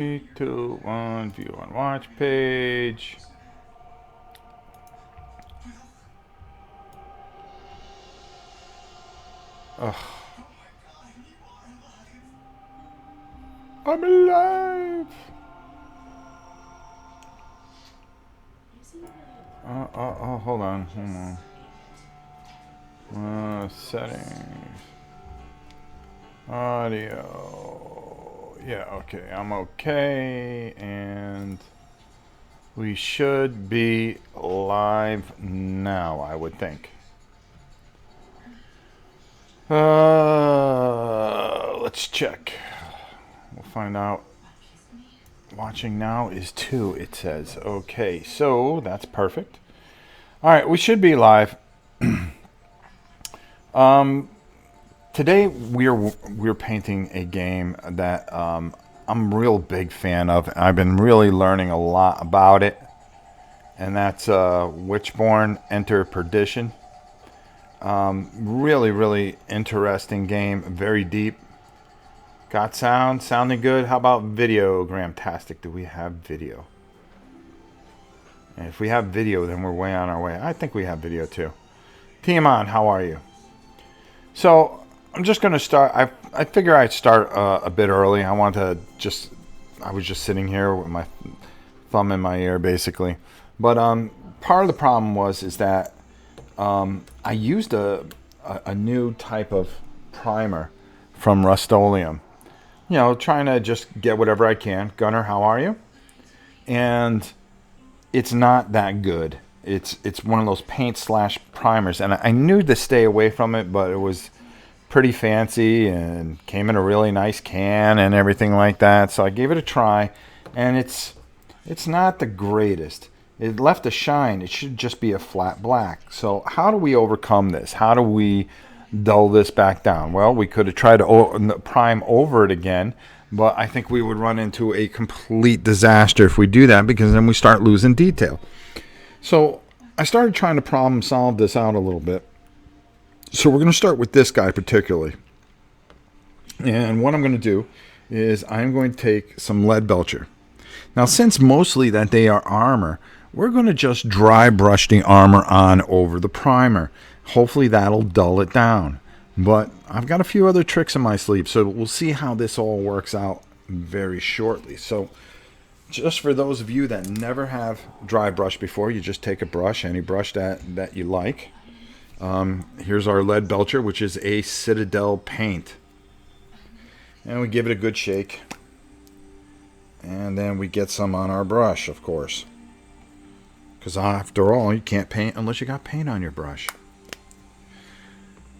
3, 2, 1, view on watch page. Ugh. I'm alive! Hold on. Settings. Audio. Yeah, okay, I'm okay, and we should be live now, I would think. Let's check. We'll find out. Watching now is 2, it says. Okay, so that's perfect. All right, we should be live. Today we're painting a game that I'm a real big fan of. I've been really learning a lot about it, and that's Witchborn Perdition. Really interesting game, very deep. Got sounding good. How about video? Gramtastic. Do we have video? And if we have video, then we're way on our way. I think we have video too. Tiaman, how are you? So I'm just going to start. I figure I'd start a bit early. I was just sitting here with my thumb in my ear, basically. But part of the problem is that I used a new type of primer from Rust-Oleum. You know, trying to just get whatever I can. Gunnar, how are you? And it's not that good. It's one of those paint slash primers, and I knew to stay away from it, but it was pretty fancy and came in a really nice can and everything like that. So I gave it a try, and it's not the greatest. It left a shine. It should just be a flat black. So how do we overcome this? How do we dull this back down? Well, we could have tried to prime over it again, but I think we would run into a complete disaster if we do that, because then we start losing detail. So I started trying to problem solve this out a little bit. So we're going to start with this guy particularly. And what I'm going to do is I'm going to take some lead belcher. Now, since mostly that they are armor, we're going to just dry brush the armor on over the primer. Hopefully that'll dull it down. But I've got a few other tricks in my sleeve, so we'll see how this all works out very shortly. So just for those of you that never have dry brush before, you just take a brush, any brush that you like. Here's our lead belcher, which is a Citadel paint. And we give it a good shake. And then we get some on our brush, of course. Because after all, you can't paint unless you got paint on your brush.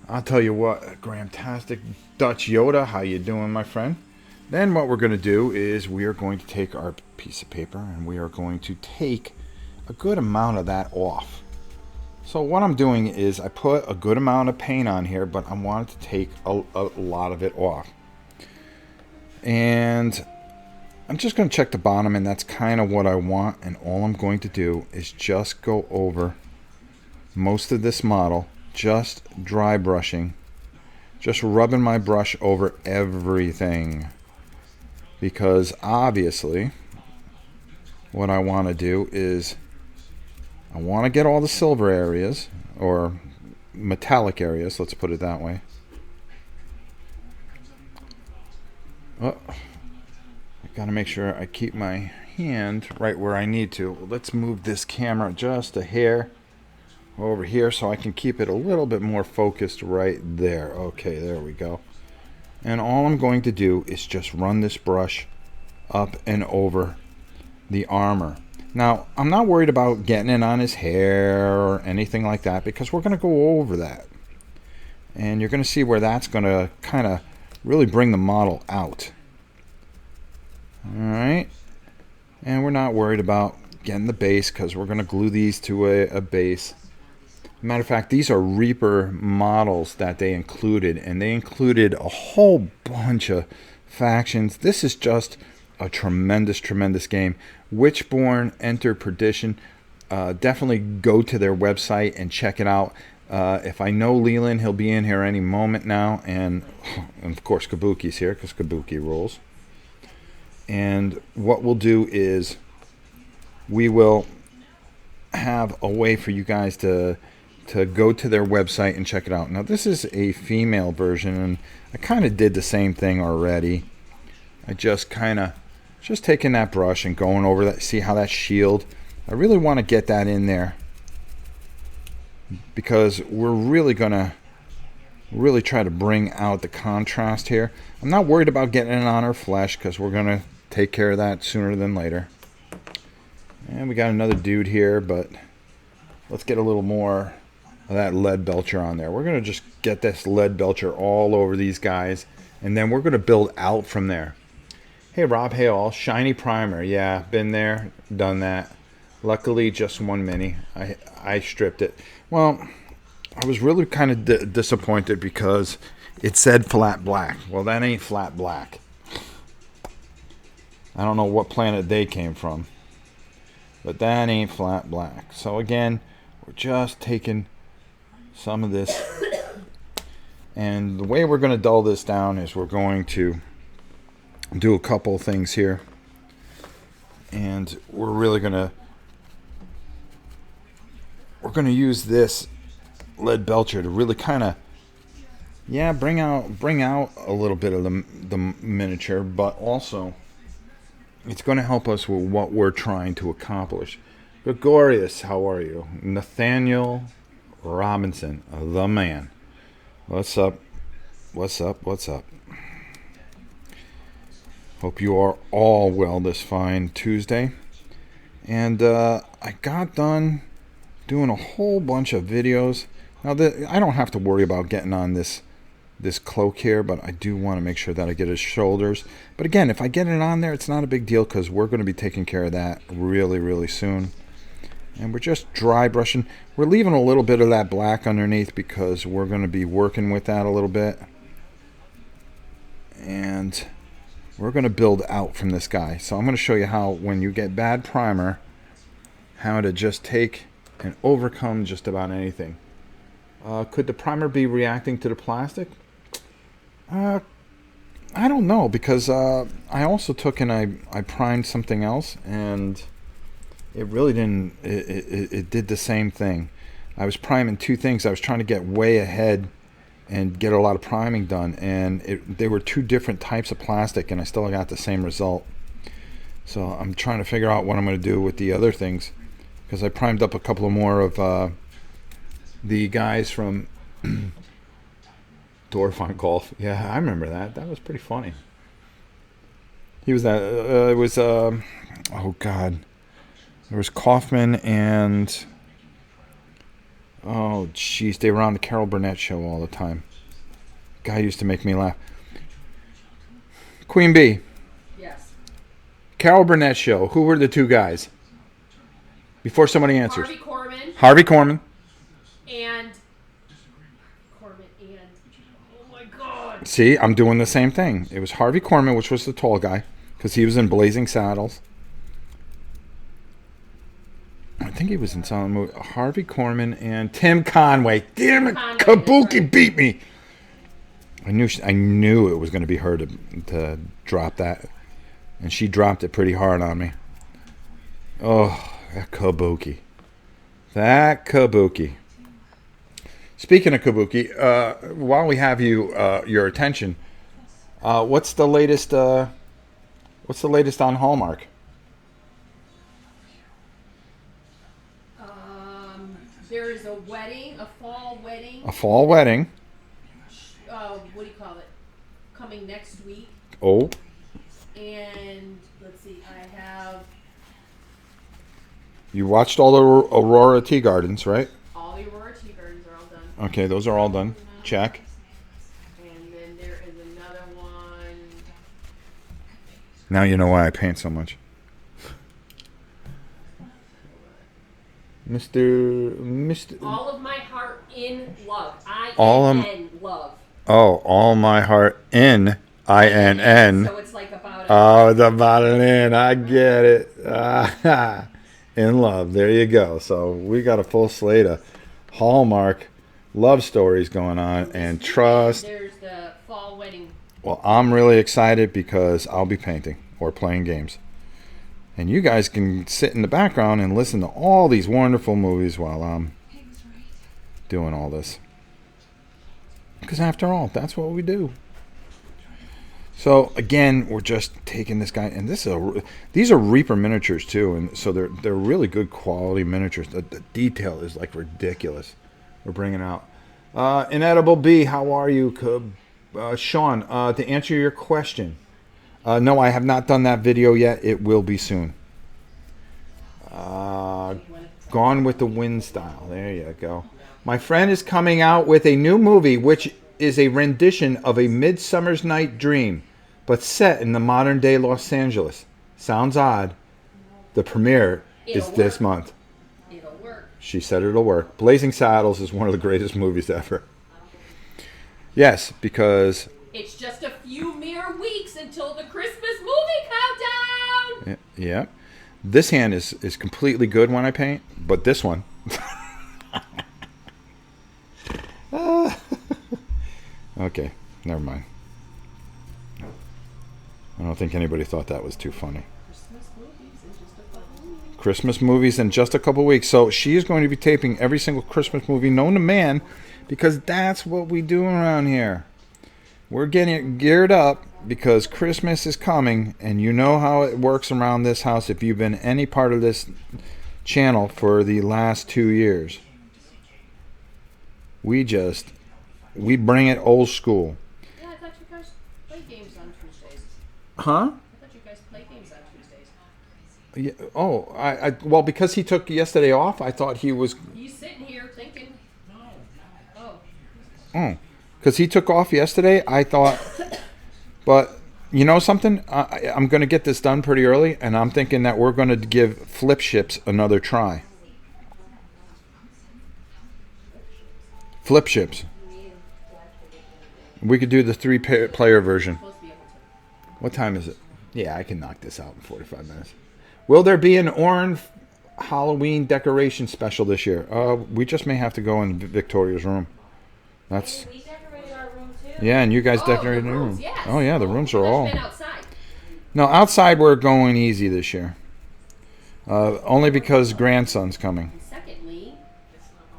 I'll tell you what, Gramtastic Dutch Yoda, how you doing, my friend? Then what we're going to do is we are going to take our piece of paper and we are going to take a good amount of that off. So what I'm doing is I put a good amount of paint on here, but I wanted to take a lot of it off. And I'm just going to check the bottom, and that's kind of what I want. And all I'm going to do is just go over most of this model, just dry brushing, just rubbing my brush over everything. Because obviously what I want to do is I want to get all the silver areas, or metallic areas, let's put it that way. Oh, I gotta make sure I keep my hand right where I need to. Let's move this camera just a hair over here so I can keep it a little bit more focused right there. Okay, there we go. And all I'm going to do is just run this brush up and over the armor. Now, I'm not worried about getting it on his hair or anything like that, because we're going to go over that. And you're going to see where that's going to kind of really bring the model out. Alright. And we're not worried about getting the base, because we're going to glue these to a base. Matter of fact, these are Reaper models that they included, and they included a whole bunch of factions. This is just a tremendous game. Witchborn Perdition. Definitely go to their website and check it out. If I know Leland, he'll be in here any moment now, and of course Kabuki's here because Kabuki rules. And what we'll do is we will have a way for you guys to go to their website and check it out. Now this is a female version, and I kind of did the same thing already. I just taking that brush and going over that, see how that shield. I really want to get that in there because we're really gonna try to bring out the contrast here. I'm not worried about getting it on her flesh because we're gonna take care of that sooner than later. And we got another dude here, but let's get a little more of that lead belcher on there. We're gonna just get this lead belcher all over these guys, and then we're gonna build out from there. Hey Rob, hey all. Shiny primer, yeah, been there, done that. Luckily just one mini. I stripped it. Well, I was really kind of disappointed because it said flat black. Well, that ain't flat black. I don't know what planet they came from, but that ain't flat black. So again, we're just taking some of this, and the way we're going to dull this down is we're going to do a couple things here, and we're really going to use this lead belcher to really kind of bring out a little bit of the miniature, but also it's going to help us with what we're trying to accomplish. Gregorius, how are you? Nathaniel Robinson, the man. What's up? What's up? What's up? Hope you are all well this fine Tuesday. And I got done doing a whole bunch of videos. Now, I don't have to worry about getting on this cloak here, but I do want to make sure that I get his shoulders. But again, if I get it on there, it's not a big deal because we're going to be taking care of that really, really soon. And we're just dry brushing. We're leaving a little bit of that black underneath because we're going to be working with that a little bit. And we're going to build out from this guy. So I'm going to show you how, when you get bad primer, how to just take and overcome just about anything. Could the primer be reacting to the plastic? I don't know, because I also took and I primed something else, and it really didn't. It did the same thing. I was priming two things. I was trying to get way ahead and get a lot of priming done, and they were two different types of plastic, and I still got the same result. So I'm trying to figure out what I'm going to do with the other things, because I primed up a couple of more of the guys from Dwarf on Golf. Yeah, I remember that. That was pretty funny. He was that. It was oh god, there was Kaufman and oh jeez, they were on the Carol Burnett show all the time. Guy used to make me laugh. Queen Bee. Yes. Carol Burnett show. Who were the two guys? Before somebody answers. Harvey Korman. Harvey Korman. And oh my god. See, I'm doing the same thing. It was Harvey Korman, which was the tall guy, because he was in Blazing Saddles. I think he was in some movie. Harvey Korman and Tim Conway. Damn it, Kabuki beat me. I knew it was going to be her to drop that, and she dropped it pretty hard on me. Oh, that Kabuki. That Kabuki. Speaking of Kabuki, while we have your attention, what's the latest? What's the latest on Hallmark? There is a wedding, a fall wedding. A fall wedding. What do you call it? Coming next week. Oh. And let's see, I have. You watched all the Aurora Tea Gardens, right? All the Aurora Tea Gardens are all done. Okay, those are all done. Check. And then there is another one. Now you know why I paint so much. Mr. All of my heart in love. I-N-N, love. Oh, all my heart in I-N-N. So it's like about Oh, it's about an N. I get it. In love. There you go. So we got a full slate of Hallmark love stories going on, and trust. There's the fall wedding. Well, I'm really excited because I'll be painting. or playing games. And you guys can sit in the background and listen to all these wonderful movies while I'm doing all this. Because after all, that's what we do. So again, we're just taking this guy, and these are Reaper miniatures too, and so they're really good quality miniatures. The detail is like ridiculous. We're bringing out Inedible B. How are you, Sean? To answer your question, no, I have not done that video yet. It will be soon. Gone with the Wind style. There you go. My friend is coming out with a new movie, which is a rendition of A Midsummer's Night Dream, but set in the modern day Los Angeles. Sounds odd. The premiere is this month. It'll work. She said it'll work. Blazing Saddles is one of the greatest movies ever. Yes, because it's just a few mere weeks until the Christmas movie countdown. Yeah. This hand is completely good when I paint, but this one. Okay, never mind. I don't think anybody thought that was too funny. Christmas movies in just a couple weeks. So she is going to be taping every single Christmas movie known to man, because that's what we do around here. We're getting it geared up because Christmas is coming, and you know how it works around this house if you've been any part of this channel for the last 2 years. We bring it old school. Yeah, I thought you guys play games on Tuesdays. Huh? I thought you guys play games on Tuesdays. Yeah, well, because he took yesterday off, I thought he was... He's sitting here thinking... No. Oh. Because he took off yesterday, I thought... But, you know something? I'm going to get this done pretty early, and I'm thinking that we're going to give Flip Ships another try. Flip Ships. We could do the 3-player version. What time is it? Yeah, I can knock this out in 45 minutes. Will there be an orange Halloween decoration special this year? We just may have to go in Victoria's room. That's... We decorated our room too. Yeah, and you guys decorated your room. Yes. Oh yeah, the rooms are all... Outside. No, outside we're going easy this year. Only because grandson's coming. Secondly,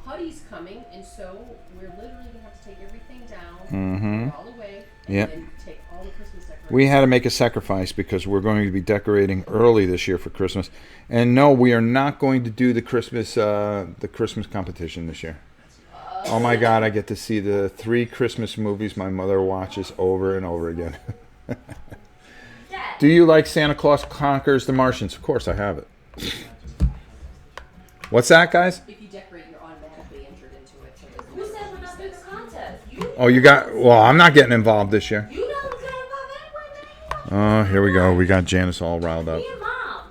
Huddy's coming, and so we're literally going to have to take everything down, Mm-hmm. all away, and Yep. then take all the Christmas decorations. We had to make a sacrifice because we're going to be decorating early this year for Christmas. And no, we are not going to do the Christmas competition this year. Oh my God, I get to see the 3 Christmas movies my mother watches over and over again. Do you like Santa Claus Conquers the Martians? Of course I have it. What's that, guys? If you decorate, you're automatically entered into it. So Who said we're not doing a contest? You Oh, you got... Well, I'm not getting involved this year. know who's getting involved anyway, Oh, here we go. We got Janice all riled up. me and Mom.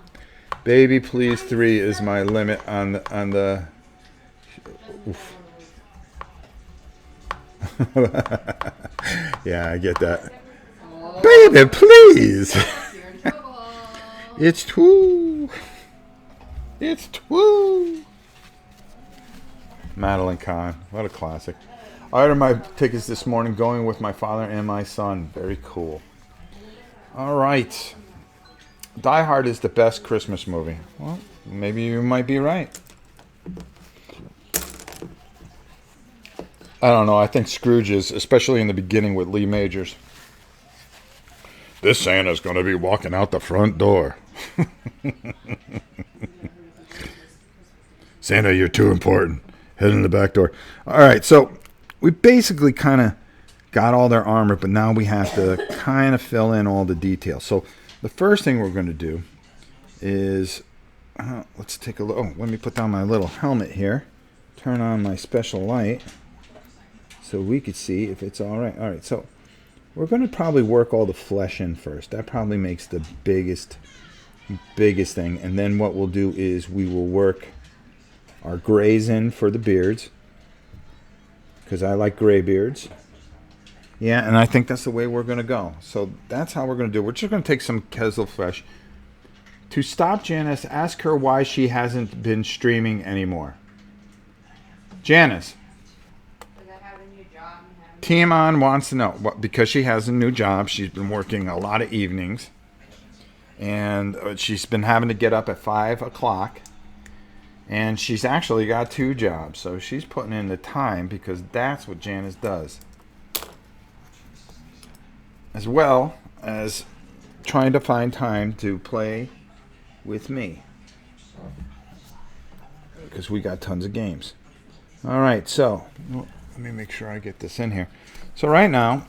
Baby, please, 3 is my limit on the... Oof. Yeah, I get that. Baby, please. you're in trouble. It's 2. It's 2. Madeline Kahn. What a classic. I ordered my tickets this morning going with my father and my son. Very cool. All right. Die Hard is the best Christmas movie. Well, maybe you might be right. I don't know. I think Scrooge is, especially in the beginning with Lee Majors. This Santa's going to be walking out the front door. Santa, you're too important. Head in the back door. All right, so we basically kind of got all their armor, but now we have to kind of fill in all the details. So the first thing we're going to do is, let's take a look. Oh, let me put down my little helmet here. Turn on my special light so we could see if it's all right. All right, so we're going to probably work all the flesh in first. That probably makes the biggest thing. And then what we'll do is we will work our grays in for the beards, because I like gray beards. Yeah, and I think that's the way we're going to go. So that's how we're going to do it. We're just going to take some Kesel flesh. To stop Janice, ask her why she hasn't been streaming anymore. Janice. Tiaman wants to know. Because she has a new job. She's been working a lot of evenings. And she's been having to get up at 5 o'clock. And she's actually got 2 jobs. So she's putting in the time because that's what Janice does. As well as trying to find time to play with me. Because we got tons of games. Alright, so let me make sure I get this in here. So right now,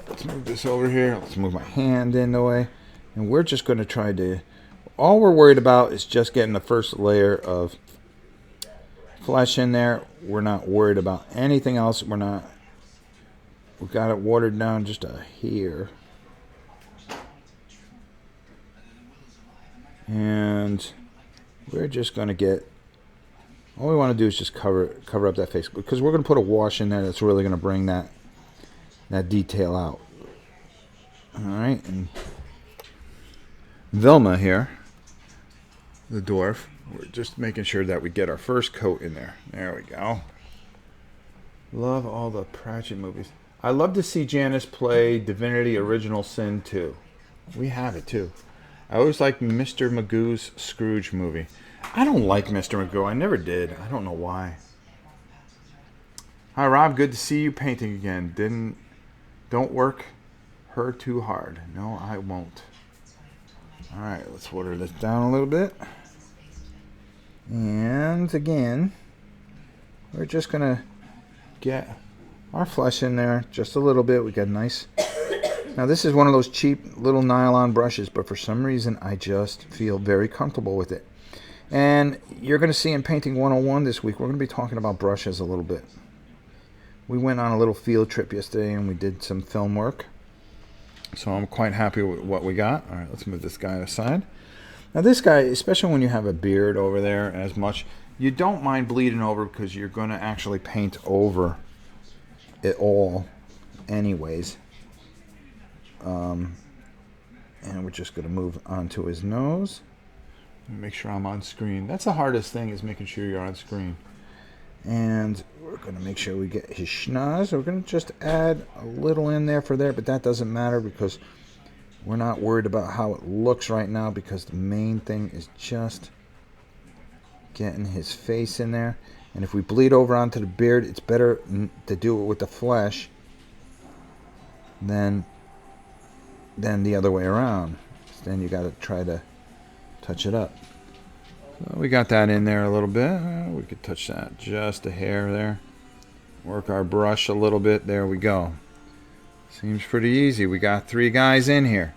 let's move this over here. Let's move my hand in the way. And we're just going to try to... All we're worried about is just getting the first layer of flesh in there. We're not worried about anything else. We've got it watered down just a hair. And we're just going to get... All we want to do is just cover up that face. Because we're going to put a wash in there that's really going to bring that detail out. Alright, and Vilma here, the dwarf, we're just making sure that we get our first coat in there. There we go. Love all the Pratchett movies. I love to see Janice play Divinity Original Sin 2. We have it too. I always liked Mr. Magoo's Scrooge movie. I don't like Mr. Magoo. I never did. I don't know why. Hi Rob, good to see you painting again. Don't work her too hard. No, I won't. Alright, let's water this down a little bit. And again, we're just going to get our flesh in there just a little bit. We got nice... Now this is one of those cheap little nylon brushes, but for some reason I just feel very comfortable with it. And you're going to see in Painting 101 this week, we're going to be talking about brushes a little bit. We went on a little field trip yesterday and we did some film work. So I'm quite happy with what we got. Alright, let's move this guy aside. Now this guy, especially when you have a beard over there as much, you don't mind bleeding over because you're going to actually paint over it all anyways. And we're just going to move on to his nose. Make sure I'm on screen. That's the hardest thing, is making sure you're on screen. And we're going to make sure we get his schnoz. We're going to just add a little in there for there, but that doesn't matter because we're not worried about how it looks right now, because the main thing is just getting his face in there. And if we bleed over onto the beard, it's better to do it with the flesh than the other way around. Then you got to try to touch it up. So we got that in there a little bit. We could touch that just a hair there. Work our brush a little bit. There we go. Seems pretty easy. We got 3 guys in here.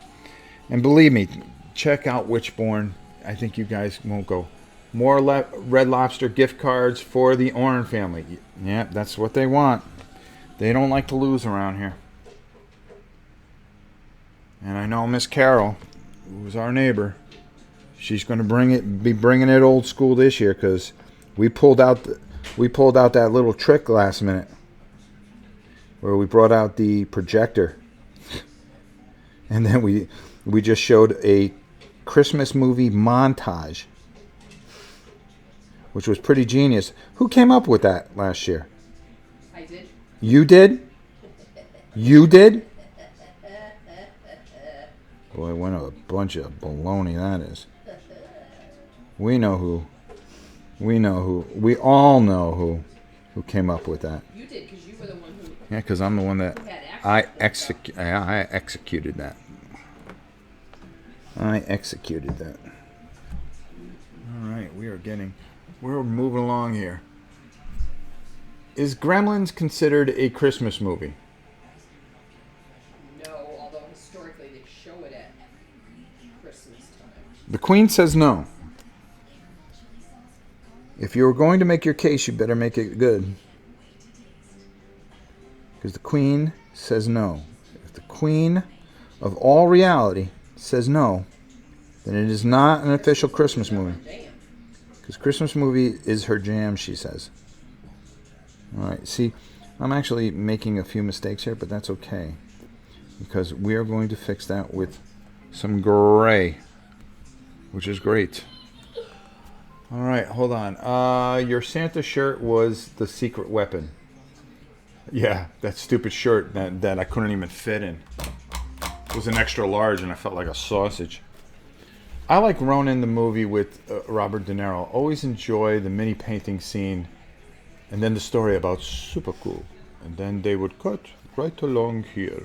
And believe me, check out Witchborn. I think you guys won't go. More Red Lobster gift cards for the Orn family. Yeah, that's what they want. They don't like to lose around here. And I know Miss Carol, who's our neighbor, she's going to be bringing it old school this year, because we pulled out that little trick last minute where we brought out the projector, and then we just showed a Christmas movie montage, which was pretty genius. Who came up with that last year? I did. You did? You did? Boy, what a bunch of baloney that is. We know who. We all know who came up with that. You did, because you were the one who... Yeah, because I'm the one that... I executed that. I executed that. Alright, we're moving along here. Is Gremlins considered a Christmas movie? The Queen says no. If you're going to make your case, you better make it good. Because the Queen says no. If the Queen of all reality says no, then it is not an official Christmas movie. Because Christmas movie is her jam, she says. Alright, see, I'm actually making a few mistakes here, but that's okay. Because we are going to fix that with some gray, which is great. Alright, hold on. Your Santa shirt was the secret weapon. Yeah, that stupid shirt that I couldn't even fit in. It was an extra large and I felt like a sausage. I like Ronin the movie with Robert De Niro. Always enjoy the mini painting scene, and then the story about super cool, and then they would cut right along here.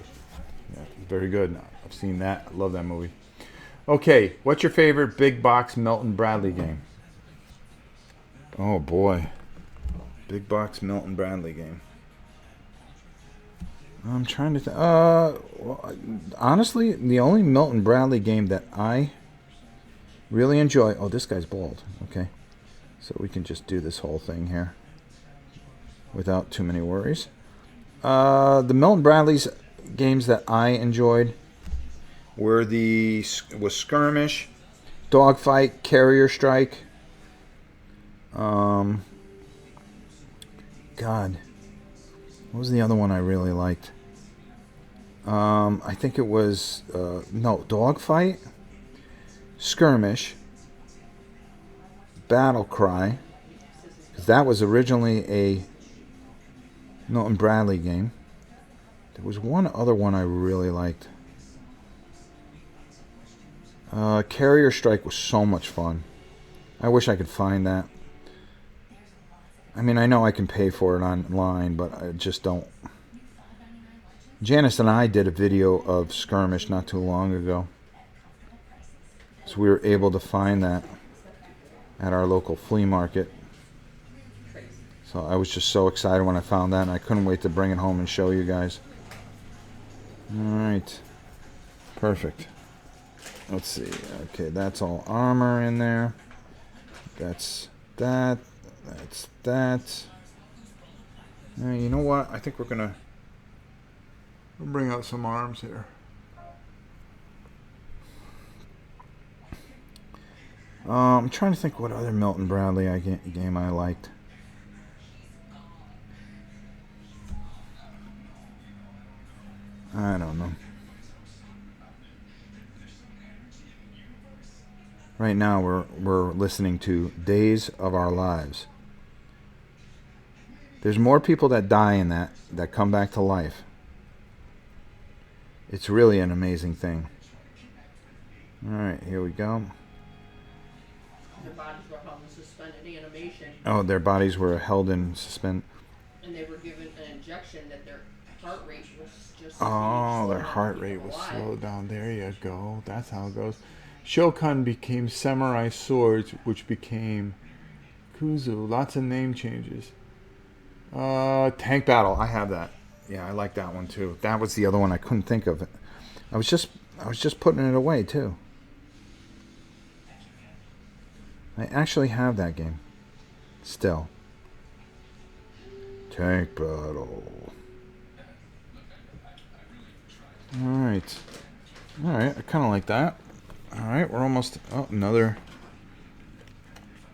Yeah, very good. I've seen that. I love that movie. Okay, what's your favorite big box Milton Bradley game? Oh boy, big box Milton Bradley game. I'm trying to think. Well, honestly, the only Milton Bradley game that I really enjoy. Oh, this guy's bald. Okay, so we can just do this whole thing here without too many worries. The Milton Bradley's games that I enjoyed were was Skirmish, Dogfight, Carrier Strike. God, what was the other one I really liked? I think it was no, Dogfight, Skirmish, Battle Cry, because that was originally a Milton Bradley game. There was one other one I really liked. Carrier Strike was so much fun. I wish I could find that. I mean, I know I can pay for it online, but I just don't. Janice and I did a video of Skirmish not too long ago. So we were able to find that at our local flea market. So I was just so excited when I found that, and I couldn't wait to bring it home and show you guys. Alright. Perfect. Let's see. Okay, that's all armor in there. That's that. That's that. You know what? I think we're gonna bring out some arms here. I'm trying to think what other Milton Bradley game I liked. I don't know. Right now we're listening to Days of Our Lives. There's more people that die in that come back to life. It's really an amazing thing. Alright, here we go. Their bodies were held in suspended animation. Oh, their bodies were held in suspend. And they were given an injection that their heart rate was just... Oh, their heart rate was slowed down. There you go. That's how it goes. Shokan became Samurai Swords, which became Kuzu. Lots of name changes. Tank Battle. I have that. Yeah, I like that one too. That was the other one I couldn't think of. I was just putting it away too. I actually have that game. Still. Tank Battle. Alright. Alright, I kind of like that. Alright, we're almost... Oh, another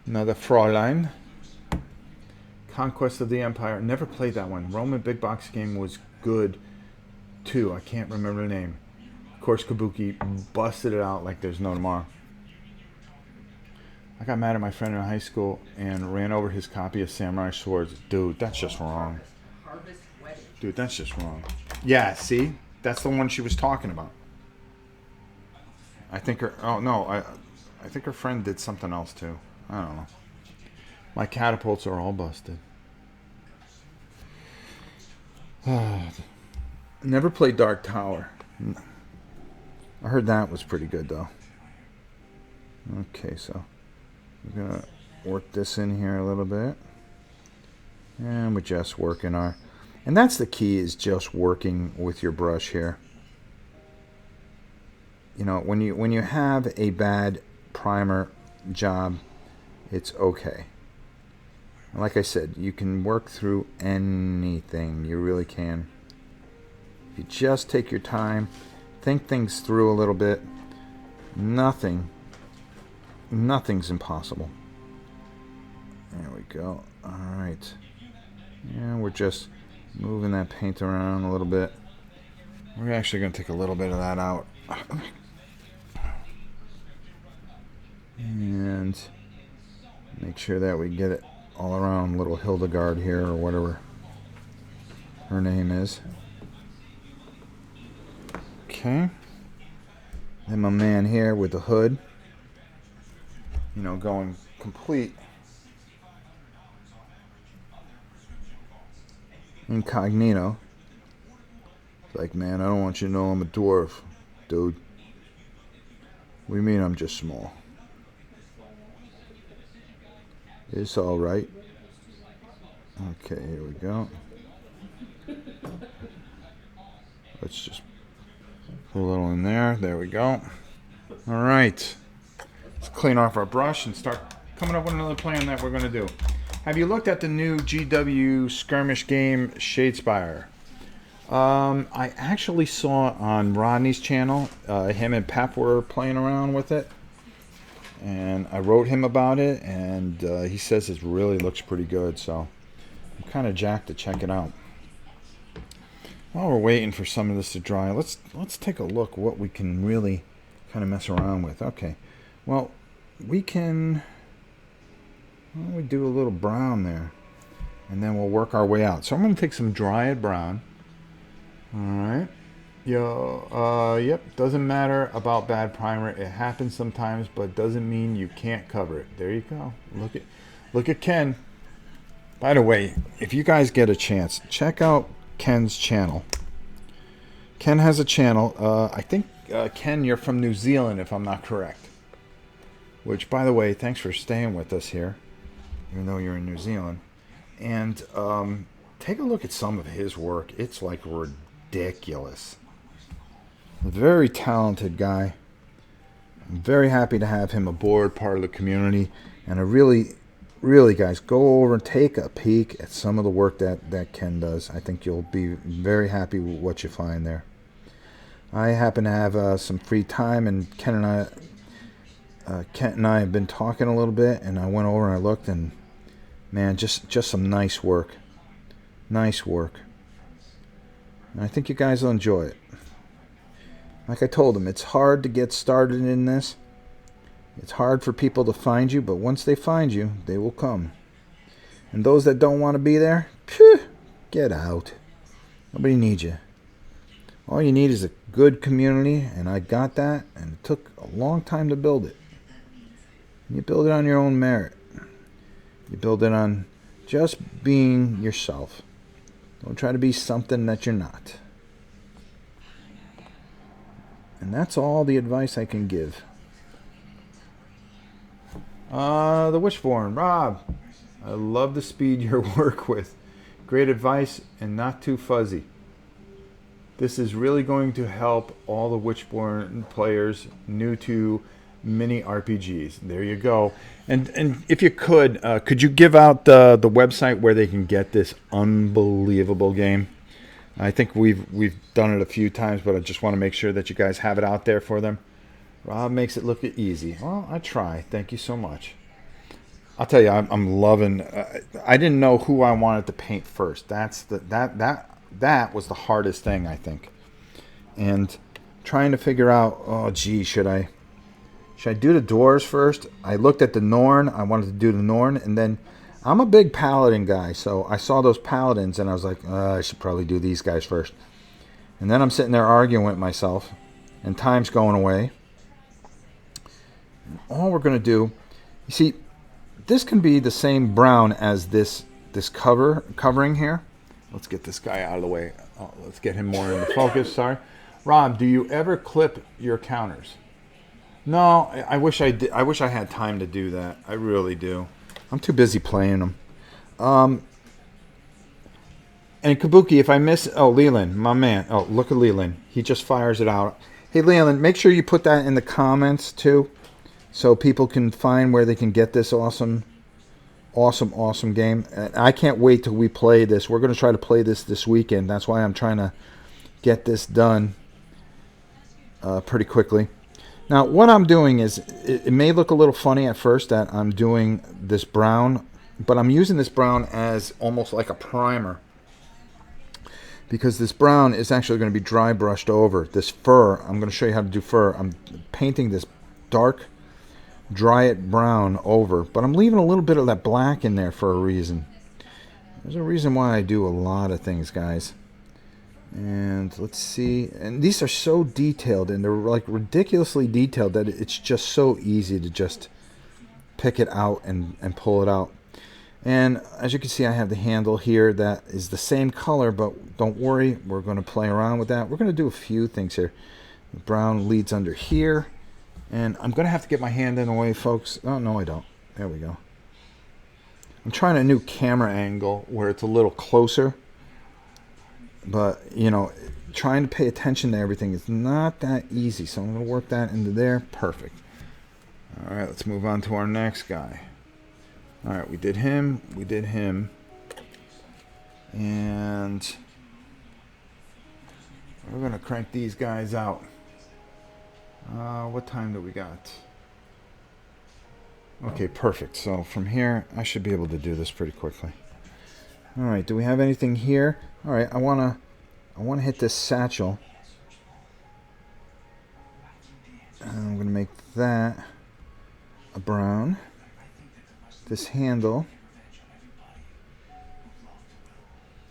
Fraulein. Conquest of the Empire. Never played that one. Roman big box game was good too. I can't remember the name. Of course, Kabuki busted it out like there's no tomorrow. I got mad at my friend in high school and ran over his copy of Samurai Swords. Dude, that's just wrong. Dude, that's just wrong. Yeah, see? That's the one she was talking about. I think her... Oh, no. I think her friend did something else, too. I don't know. My catapults are all busted. Never played Dark Tower. I heard that was pretty good, though. Okay, so... we're going to work this in here a little bit. And we're just working our... And that's the key, is just working with your brush here. You know, when you have a bad primer job, it's okay. Like I said, you can work through anything. You really can. If you just take your time, think things through a little bit, nothing's impossible. There we go. Alright. And we're just moving that paint around a little bit. We're actually going to take a little bit of that out. And make sure that we get it all around little Hildegard here, or whatever her name is. Okay. Then my man here with the hood. you know, going complete incognito. It's like, man, I don't want you to know I'm a dwarf, dude. What do you mean I'm just small? It's all right. Okay, here we go. Let's just put a little in there. There we go. All right. Let's clean off our brush and start coming up with another plan that we're going to do. Have you looked at the new GW skirmish game, Shadespire? I actually saw on Rodney's channel, him and Pep were playing around with it. And I wrote him about it, and he says it really looks pretty good, so I'm kind of jacked to check it out. While we're waiting for some of this to dry, let's take a look what we can really kind of mess around with. Okay, well, we can we do a little brown there, and then we'll work our way out. So I'm going to take some Dryad brown. All right. Yep, doesn't matter about bad primer. It happens sometimes, but doesn't mean you can't cover it. There you go. Look at Ken. By the way, if you guys get a chance, check out Ken's channel. Ken has a channel. I think, Ken, you're from New Zealand, if I'm not correct. Which, by the way, thanks for staying with us here, even though you're in New Zealand. And take a look at some of his work. It's like ridiculous. A very talented guy. I'm very happy to have him aboard, part of the community. And I really, guys, go over and take a peek at some of the work that Ken does. I think you'll be very happy with what you find there. I happen to have some free time, and Kent and I have been talking a little bit, and I went over and I looked, and man, just some nice work. Nice work. And I think you guys will enjoy it. Like I told him, it's hard to get started in this. It's hard for people to find you, but once they find you, they will come. And those that don't want to be there, phew, get out. Nobody needs you. All you need is a good community, and I got that, and it took a long time to build it. And you build it on your own merit. You build it on just being yourself. Don't try to be something that you're not. And that's all the advice I can give. The Witchborn, Rob. I love the speed you work with. Great advice and not too fuzzy. This is really going to help all the Witchborn players new to mini RPGs. There you go. And if you could you give out the website where they can get this unbelievable game? I think we've done it a few times, but I just want to make sure that you guys have it out there for them. Rob makes it look easy. Well, I try. Thank you so much. I'll tell you, I'm loving. I didn't know who I wanted to paint first. That was the hardest thing, I think. And trying to figure out, oh gee, should I do the Dwarves first? I looked at the Norn. I wanted to do the Norn, and then I'm a big Paladin guy, so I saw those Paladins, and I was like, I should probably do these guys first. And then I'm sitting there arguing with myself, and time's going away. And all we're going to do, you see, this can be the same brown as this covering here. Let's get this guy out of the way. Oh, let's get him more into focus. Sorry. Rob, do you ever clip your counters? No, I wish I did. I wish I had time to do that. I really do. I'm too busy playing them. And Kabuki, if I miss... Oh, Leland, my man. Oh, look at Leland. He just fires it out. Hey, Leland, make sure you put that in the comments, too, so people can find where they can get this awesome game. And I can't wait till we play this. We're going to try to play this weekend. That's why I'm trying to get this done pretty quickly. Now, what I'm doing is, it may look a little funny at first that I'm doing this brown, but I'm using this brown as almost like a primer, because this brown is actually going to be dry brushed over. This fur, I'm going to show you how to do fur. I'm painting this dark, dry it brown over, but I'm leaving a little bit of that black in there for a reason. There's a reason why I do a lot of things, guys. And let's see, and these are so detailed, and they're like ridiculously detailed that it's just so easy to just pick it out and pull it out. And as you can see, I have the handle here that is the same color, but don't worry, we're going to play around with that. We're going to do a few things here. The brown leads under here, and I'm going to have to get my hand in the way, folks. Oh, no, I don't. There we go. I'm trying a new camera angle where it's a little closer, but, you know, trying to pay attention to everything is not that easy, so I'm going to work that into there. Perfect. All right, let's move on to our next guy. All right, we did him, and we're going to crank these guys out. What time do we got? Okay, perfect. So from here, I should be able to do this pretty quickly. All right, do we have anything here? All right, I want to hit this satchel. And I'm going to make that a brown. This handle,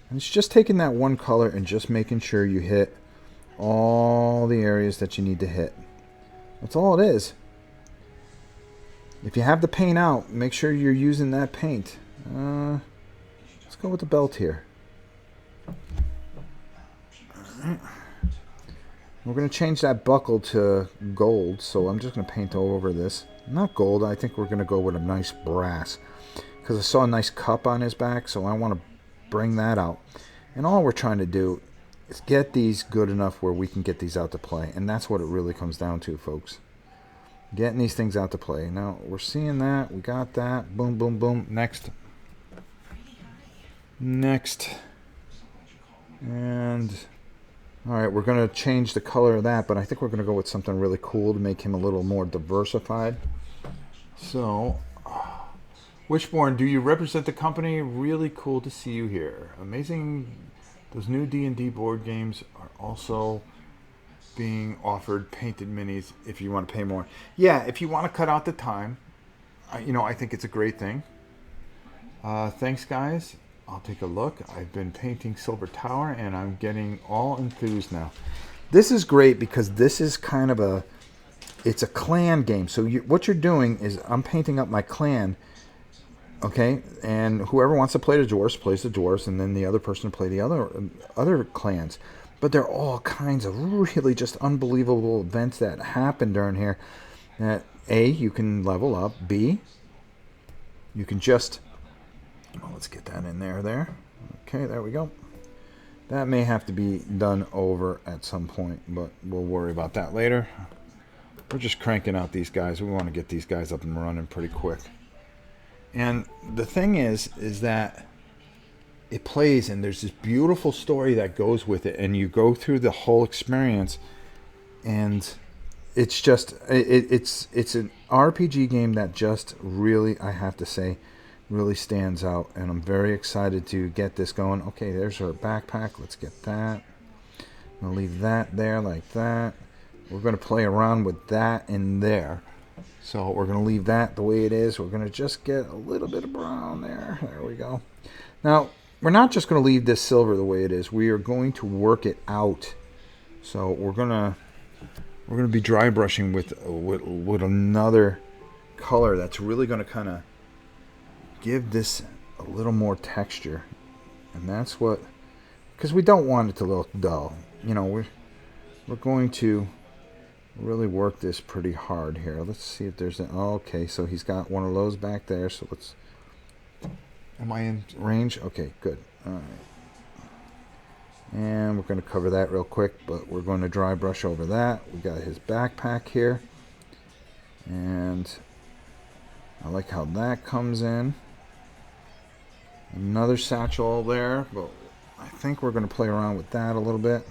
and it's just taking that one color and just making sure you hit all the areas that you need to hit. That's all it is. If you have the paint out, make sure you're using that paint. Let's go with the belt here. Alright. We're going to change that buckle to gold, so I'm just going to paint over this. Not gold, I think we're going to go with a nice brass, because I saw a nice cup on his back, so I want to bring that out. And all we're trying to do is get these good enough where we can get these out to play, and that's what it really comes down to, folks. Getting these things out to play. Now, we're seeing that, we got that, boom, boom, boom. Next. And alright, we're going to change the color of that, but I think we're going to go with something really cool to make him a little more diversified. So, Witchborn, do you represent the company? Really cool to see you here. Amazing. Those new D&D board games are also being offered painted minis if you want to pay more. Yeah, if you want to cut out the time, I think it's a great thing. Thanks, guys. I'll take a look. I've been painting Silver Tower, and I'm getting all enthused now. This is great because this is kind of it's a clan game. So what you're doing is I'm painting up my clan, okay? And whoever wants to play the Dwarves plays the Dwarves, and then the other person play the other clans. But there are all kinds of really just unbelievable events that happen during here. That A, you can level up. B, you can just... Well, let's get that in there. Okay, there we go. That may have to be done over at some point, but we'll worry about that later. We're just cranking out these guys. We want to get these guys up and running pretty quick. And the thing is that it plays, and there's this beautiful story that goes with it, and you go through the whole experience, and it's just it's an RPG game that just really, I have to say, really stands out, and I'm very excited to get this going. Okay, there's our backpack. Let's get that. I'm gonna leave that there like that. We're gonna play around with that in there, so we're gonna leave that the way it is. We're gonna just get a little bit of brown there. There we go. Now we're not just gonna leave this silver the way it is. We are going to work it out. So we're gonna be dry brushing with another color that's really gonna kind of give this a little more texture, and that's what, because we don't want it to look dull. We're going to really work this pretty hard here. Let's see if there's okay, so he's got one of those back there, so let's, am I in range? Okay, good. All right, and we're going to cover that real quick, but we're going to dry brush over that. We got his backpack here, and I like how that comes in. Another satchel there, but I think we're going to play around with that a little bit.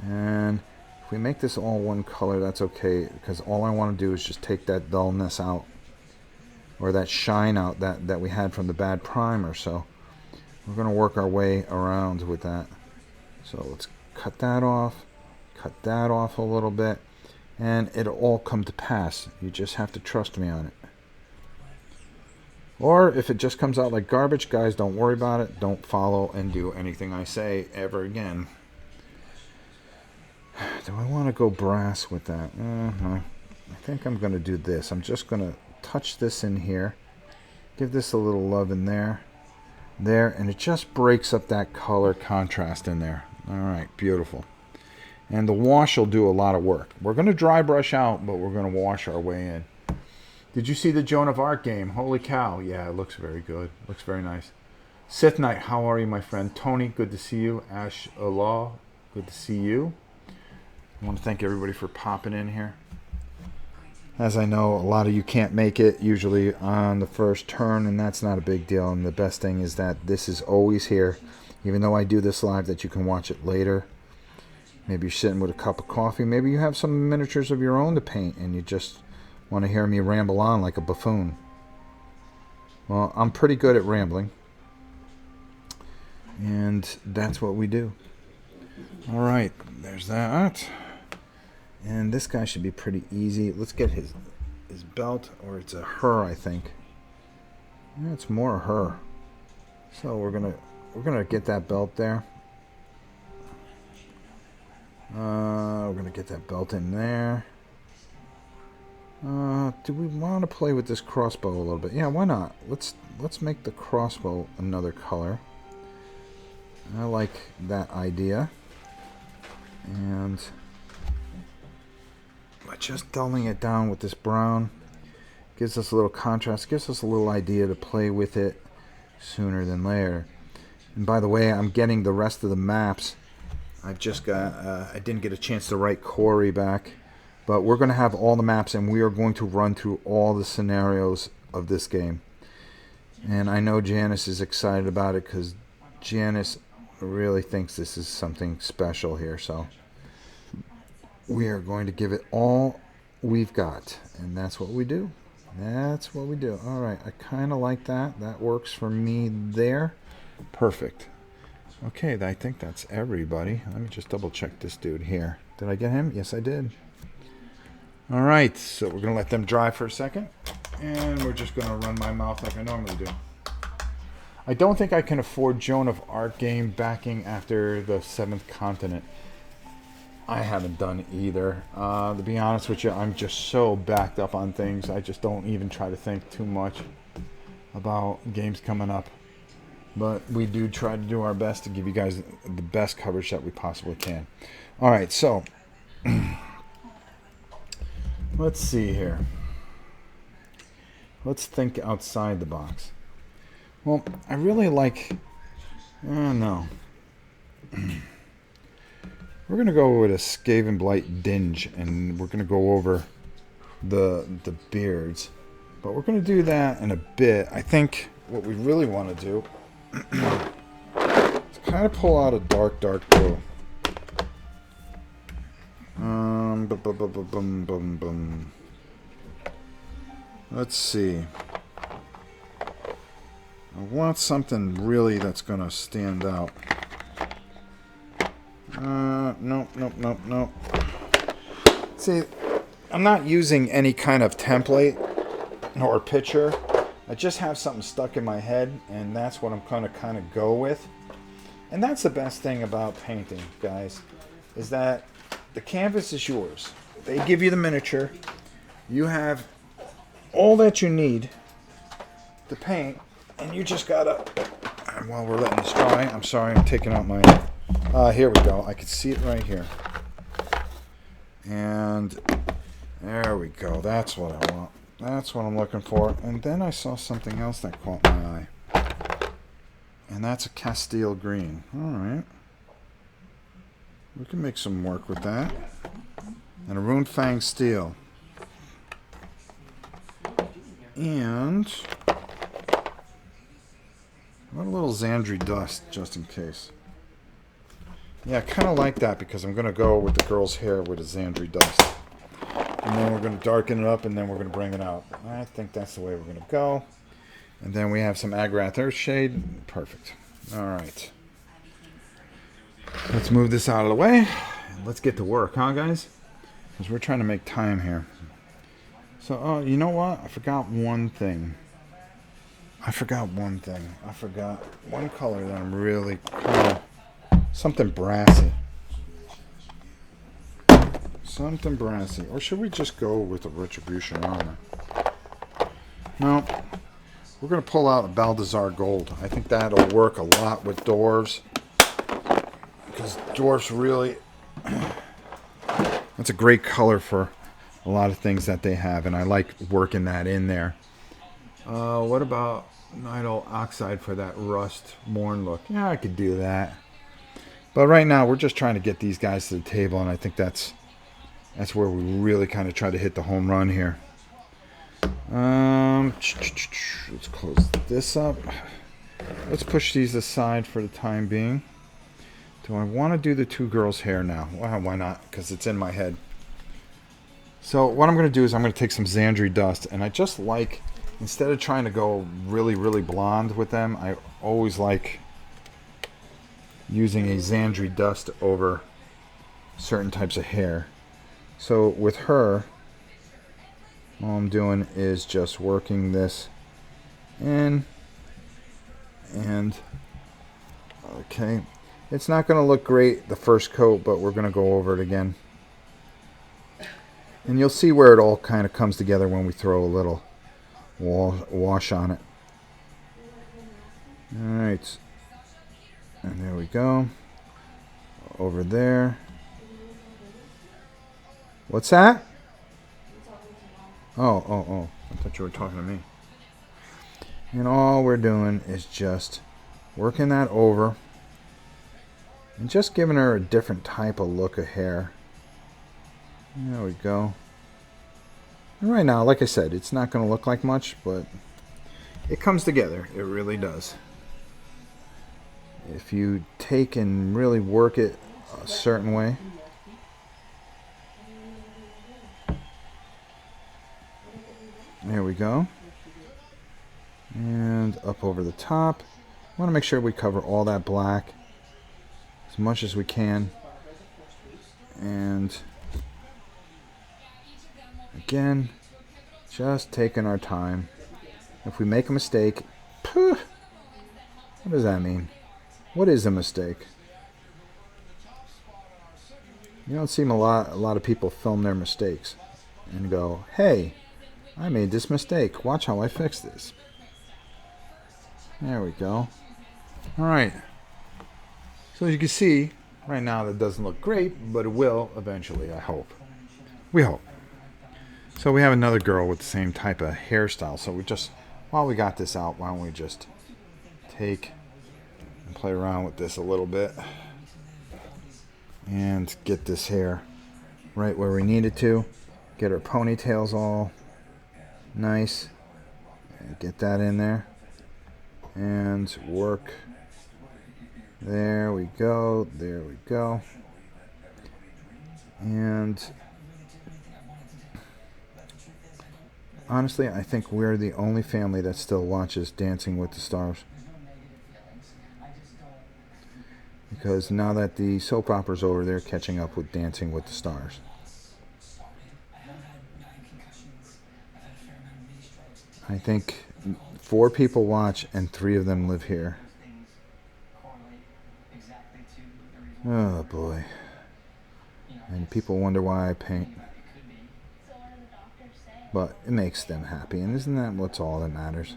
And if we make this all one color, that's okay, because all I want to do is just take that dullness out, or that shine out that we had from the bad primer. So we're going to work our way around with that. So let's cut that off a little bit, and it'll all come to pass. You just have to trust me on it. Or if it just comes out like garbage, guys, don't worry about it. Don't follow and do anything I say ever again. Do I want to go brass with that? I think I'm going to do this. I'm just going to touch this in here. Give this a little love in there. There, and it just breaks up that color contrast in there. Alright, beautiful. And the wash will do a lot of work. We're going to dry brush out, but we're going to wash our way in. Did you see the Joan of Arc game? Holy cow. Yeah, it looks very good. Looks very nice. Sith Knight, how are you, my friend? Tony, good to see you. Ash Allah, good to see you. I want to thank everybody for popping in here. As I know, a lot of you can't make it usually on the first turn, and that's not a big deal. And the best thing is that this is always here, even though I do this live, that you can watch it later. Maybe you're sitting with a cup of coffee. Maybe you have some miniatures of your own to paint, and you just want to hear me ramble on like a buffoon. Well, I'm pretty good at rambling, and that's what we do. All right, there's that. And this guy should be pretty easy. Let's get his belt, or it's a her, I think. Yeah, it's more a her. So we're gonna get that belt there. We're gonna get that belt in there. Do we want to play with this crossbow a little bit? Yeah, why not? Let's make the crossbow another color. I like that idea. And by just dulling it down with this brown, gives us a little contrast, gives us a little idea to play with it sooner than later. And by the way, I'm getting the rest of the maps. I've just got, I didn't get a chance to write Corey back, but we're going to have all the maps, and we are going to run through all the scenarios of this game. And I know Janice is excited about it, because Janice really thinks this is something special here, so we are going to give it all we've got, and that's what we do. That's what we do. All right, I kind of like that. That works for me there. Perfect. Okay, I think that's everybody. Let me just double check this dude here. Did I get him? Yes, I did. All right, so we're going to let them dry for a second, and we're just going to run my mouth like I normally do. I don't think I can afford Joan of Arc game backing after the 7th Continent. I haven't done either. To be honest with you, I'm just so backed up on things. I just don't even try to think too much about games coming up. But we do try to do our best to give you guys the best coverage that we possibly can. All right, so let's see here. Let's think outside the box. Well, I really like... no. We're going to go with a Skaven Blight Dinge, and we're going to go over the beards. But we're going to do that in a bit. I think what we really want to do is kind of pull out a dark blue. Let's see. I want something really that's going to stand out. Nope. See, I'm not using any kind of template or picture. I just have something stuck in my head, and that's what I'm going to kind of go with. And that's the best thing about painting, guys, is that the canvas is yours. They give you the miniature. You have all that you need to paint, and you just got to... While we're letting this dry, I'm sorry, I'm taking out my... here we go. I can see it right here. And there we go. That's what I want. That's what I'm looking for. And then I saw something else that caught my eye. And that's a Castile green. Alright. We can make some work with that. And a Rune Fang steel. And what a little Xandri dust, just in case. Yeah, I kind of like that, because I'm going to go with the girl's hair with a Xandri dust. And then we're going to darken it up, and then we're going to bring it out. I think that's the way we're going to go. And then we have some Agrath Earthshade. Perfect. All right. Let's move this out of the way. Let's get to work, huh, guys? Because we're trying to make time here. So, you know what? I forgot one thing. I forgot one color that I'm really... something brassy. Something brassy. Or should we just go with the Retribution armor? No. We're going to pull out a Balthazar Gold. I think that'll work a lot with Dwarves. Because Dwarves really... That's a great color for a lot of things that they have. And I like working that in there. What about Nidal Oxide for that rust Norn look? Yeah, I could do that. But right now, we're just trying to get these guys to the table. And I think that's where we really kind of try to hit the home run here. Let's close this up. Let's push these aside for the time being. Do I want to do the two girls' hair now? Well, why not? Because it's in my head. So what I'm going to do is I'm going to take some Xandri dust. And I just like, instead of trying to go really, really blonde with them, I always like using a Xandri dust over certain types of hair. So with her, all I'm doing is just working this in. And, okay. It's not going to look great the first coat, but we're going to go over it again. And you'll see where it all kind of comes together when we throw a little wash on it. Alright. And there we go. Over there. What's that? Oh. I thought you were talking to me. And all we're doing is just working that over. And just giving her a different type of look of hair. There we go. And right now, like I said, it's not going to look like much, but it comes together. It really does. If you take and really work it a certain way. There we go. And up over the top. I want to make sure we cover all that black as much as we can. And again, just taking our time. If we make a mistake, what does that mean? What is a mistake? You don't see a lot of people film their mistakes and go, hey, I made this mistake. Watch how I fix this. There we go. Alright. So as you can see, right now that doesn't look great, but it will eventually, I hope. We hope. So we have another girl with the same type of hairstyle. So we just, while we got this out, why don't we just take and play around with this a little bit. And get this hair right where we need it to. Get her ponytails all nice. And get that in there. And work. There we go. There we go. And honestly, I think we're the only family that still watches Dancing with the Stars. Because now that the soap opera's over, they're catching up with Dancing with the Stars. I think 4 people watch and 3 of them live here. Oh boy. And people wonder why I paint. But it makes them happy, and isn't that what's all that matters?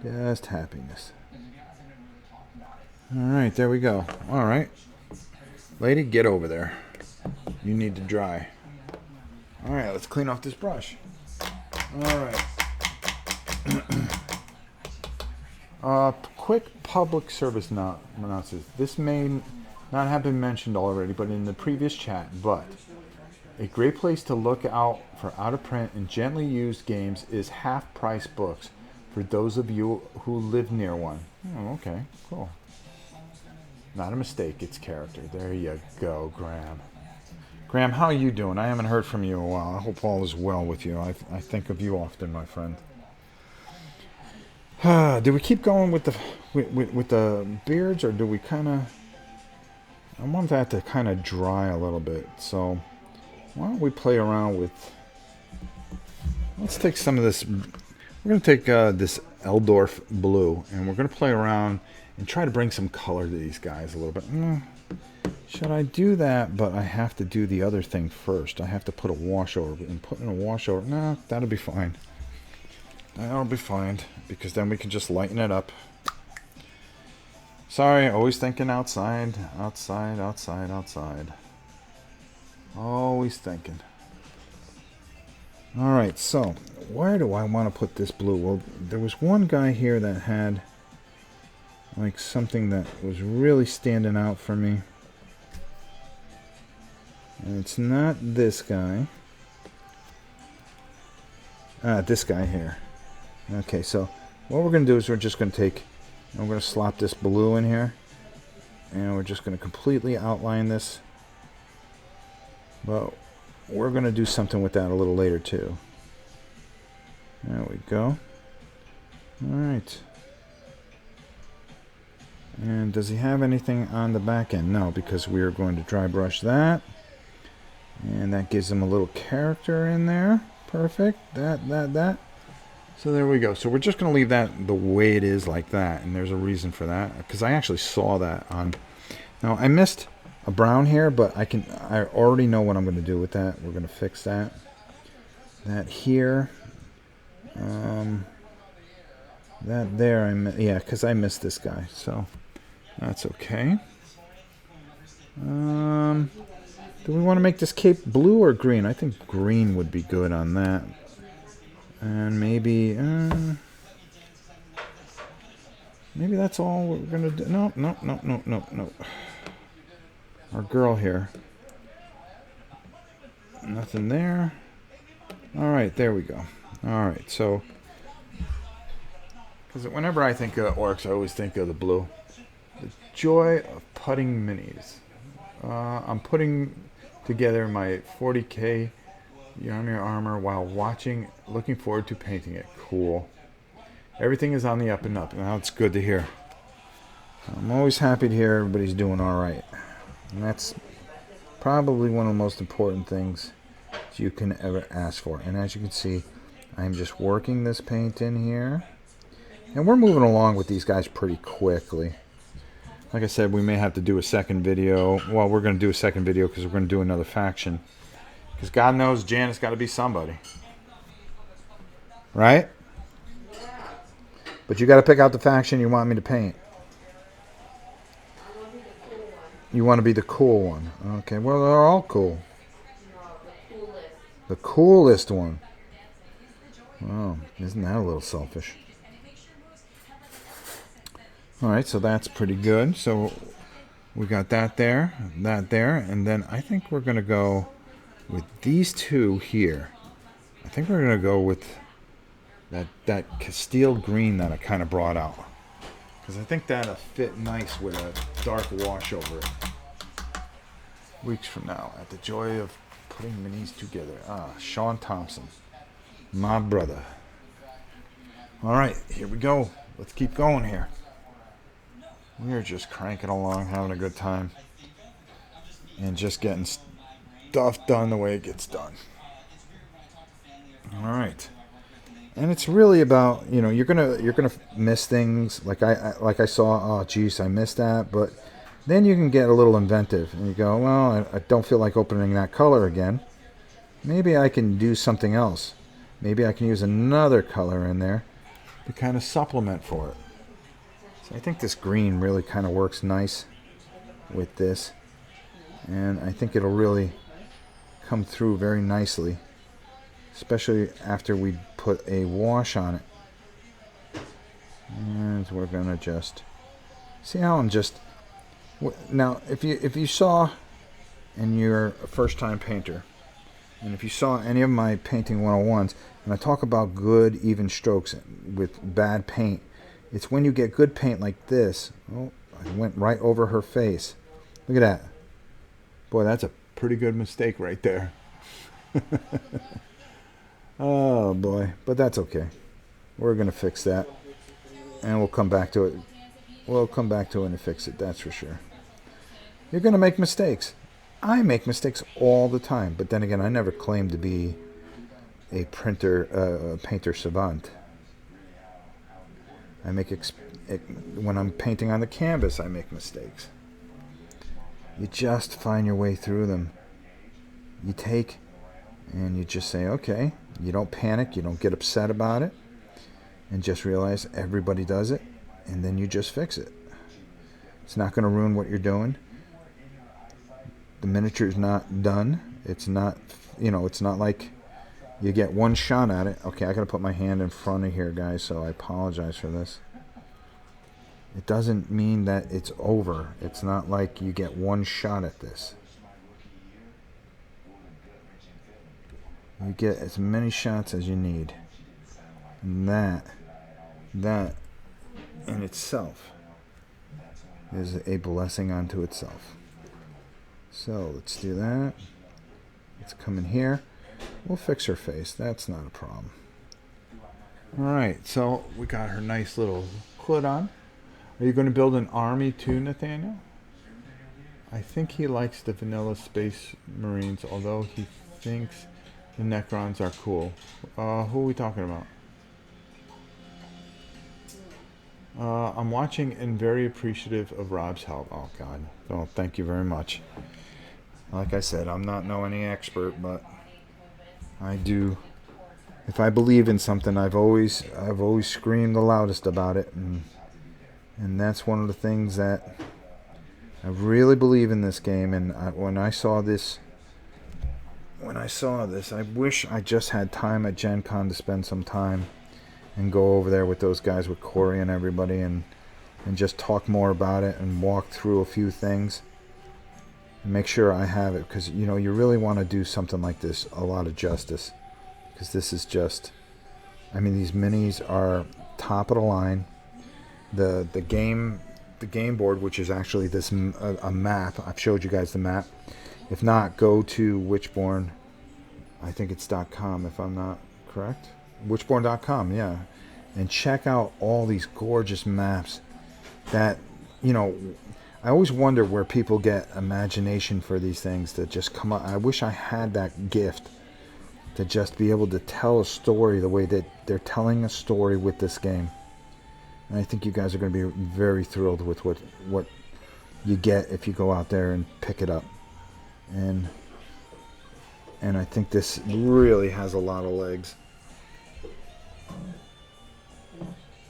Just happiness. Alright, there we go. Alright. Lady, get over there. You need to dry. Alright, let's clean off this brush. Alright. Quick public service announcement. This may not have been mentioned already, but in the previous chat, but a great place to look out for out-of-print and gently used games is half-price books for those of you who live near one. Oh, okay, cool. Not a mistake, it's character. There you go, Graham. Graham, how are you doing? I haven't heard from you in a while. I hope all is well with you. I think of you often, my friend. Do we keep going with the beards, or do we kind of... I want that to kind of dry a little bit, so why don't we play around with... Let's take some of this... We're going to take this Eldorf blue, and we're going to play around and try to bring some color to these guys a little bit. Should I do that? But I have to do the other thing first. I have to put a wash over. And putting a wash over... Nah, that'll be fine. That'll be fine, because then we can just lighten it up. Sorry, always thinking outside, outside, outside, outside. Always thinking. Alright, so, where do I want to put this blue? Well, there was one guy here that had, like, something that was really standing out for me. And it's not this guy. This guy here. Okay, so what we're going to do is we're just going to take, and we're going to slop this blue in here. And we're just going to completely outline this. But we're going to do something with that a little later too. There we go. Alright. And does he have anything on the back end? No, because we are going to dry brush that. And that gives him a little character in there. Perfect. That. So there we go. So we're just going to leave that the way it is, like that. And there's a reason for that, because I actually saw that on... Now, I missed a brown here, but I already know what I'm going to do with that. We're going to fix that. That here. That there. Yeah, because I missed this guy. So that's okay. Do we want to make this cape blue or green? I think green would be good on that. And maybe that's all we're going to do. No. Our girl here. Nothing there. Alright, there we go. Alright, so... Because whenever I think of orcs, I always think of the blue. The joy of putting minis. I'm putting together my 40k Yarmir armor while looking forward to painting it. Cool. Everything is on the up and up. Now it's good to hear. I'm always happy to hear everybody's doing alright. And that's probably one of the most important things you can ever ask for. And as you can see, I'm just working this paint in here. And we're moving along with these guys pretty quickly. Like I said, we may have to do a second video. Well, we're going to do a second video because we're going to do another faction. Because God knows Janet's got to be somebody. Right? But you got to pick out the faction you want me to paint. You want to be the cool one. Okay, well, they're all cool. The coolest one. Wow, isn't that a little selfish? Alright, so that's pretty good. So we got that there, and then I think we're going to go with these two here. I think we're going to go with that Castile green that I kind of brought out. Because I think that'll fit nice with a dark wash over it. Weeks from now, at the joy of putting minis together. Sean Thompson. My brother. Alright, here we go. Let's keep going here. We're just cranking along, having a good time. And just getting stuff done the way it gets done. Alright. And it's really about, you know, you're gonna miss things. Like I saw, oh geez, I missed that. But then you can get a little inventive. And you go, well, I don't feel like opening that color again. Maybe I can do something else. Maybe I can use another color in there to kind of supplement for it. So I think this green really kind of works nice with this. And I think it'll really come through very nicely. Especially after we put a wash on it. And we're going to just... See how I'm just... Now, if you saw, and you're a first-time painter, and if you saw any of my painting 101s, and I talk about good, even strokes with bad paint, it's when you get good paint like this. Oh, I went right over her face. Look at that. Boy, that's a pretty good mistake right there. Oh, boy. But that's okay. We're going to fix that. And we'll come back to it. We'll come back to it and fix it, that's for sure. You're going to make mistakes. I make mistakes all the time. But then again, I never claimed to be a painter savant. I make when I'm painting on the canvas, I make mistakes. You just find your way through them. You take and you just say, okay. You don't panic. You don't get upset about it. and just realize everybody does it, and then you just fix it. It's not going to ruin what you're doing. The miniature is not done. It's not, it's not like you get one shot at it. Okay, I got to put my hand in front of here, guys, so I apologize for this. It doesn't mean that it's over. It's not like you get one shot at this. You get as many shots as you need. And that in itself is a blessing unto itself. So let's do that. Let's come in here. We'll fix her face. That's not a problem. Alright, so we got her nice little hood on. Are you going to build an army too, Nathaniel? I think he likes the vanilla Space Marines, although he thinks the Necrons are cool. Who are we talking about? I'm watching and very appreciative of Rob's help. Oh, God. Oh, thank you very much. Like I said, I'm not any expert, but I do. If I believe in something, I've always screamed the loudest about it, and that's one of the things that I really believe in this game. And when I saw this, I wish I just had time at Gen Con to spend some time and go over there with those guys, with Corey and everybody, and just talk more about it and walk through a few things and make sure I have it, because you really want to do something like this a lot of justice, because this is just, these minis are top of the line. The game board, which is actually this a map. I've showed you guys the map. If not, go to Witchborn. I think it's .com if I'm not correct. Witchborn.com, yeah. And check out all these gorgeous maps that, I always wonder where people get imagination for these things that just come up. I wish I had that gift to just be able to tell a story the way that they're telling a story with this game. And I think you guys are going to be very thrilled with what you get if you go out there and pick it up. And I think this really has a lot of legs.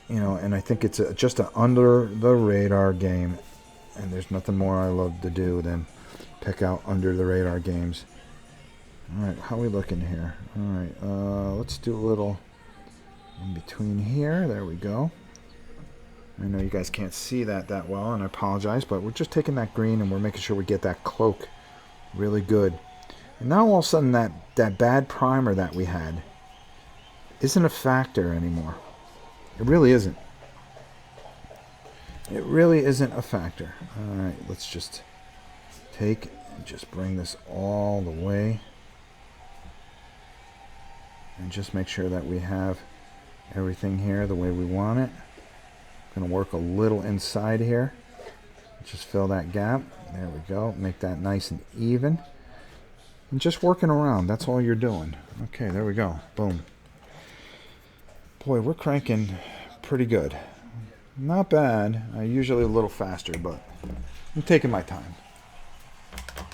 And I think it's just an under the radar game, and there's nothing more I love to do than pick out under the radar games. Alright, how are we looking here? Alright, let's do a little in between here. There we go. I know you guys can't see that well, and I apologize, but we're just taking that green and we're making sure we get that cloak really good. And now all of a sudden that bad primer that we had isn't a factor anymore. It really isn't. It really isn't a factor. Alright, let's just take and just bring this all the way. And just make sure that we have everything here the way we want it. Going to work a little inside here. Just fill that gap. There we go. Make that nice and even. And just working around. That's all you're doing. Okay, there we go. Boom. Boy, we're cranking pretty good. Not bad. Usually a little faster, but I'm taking my time.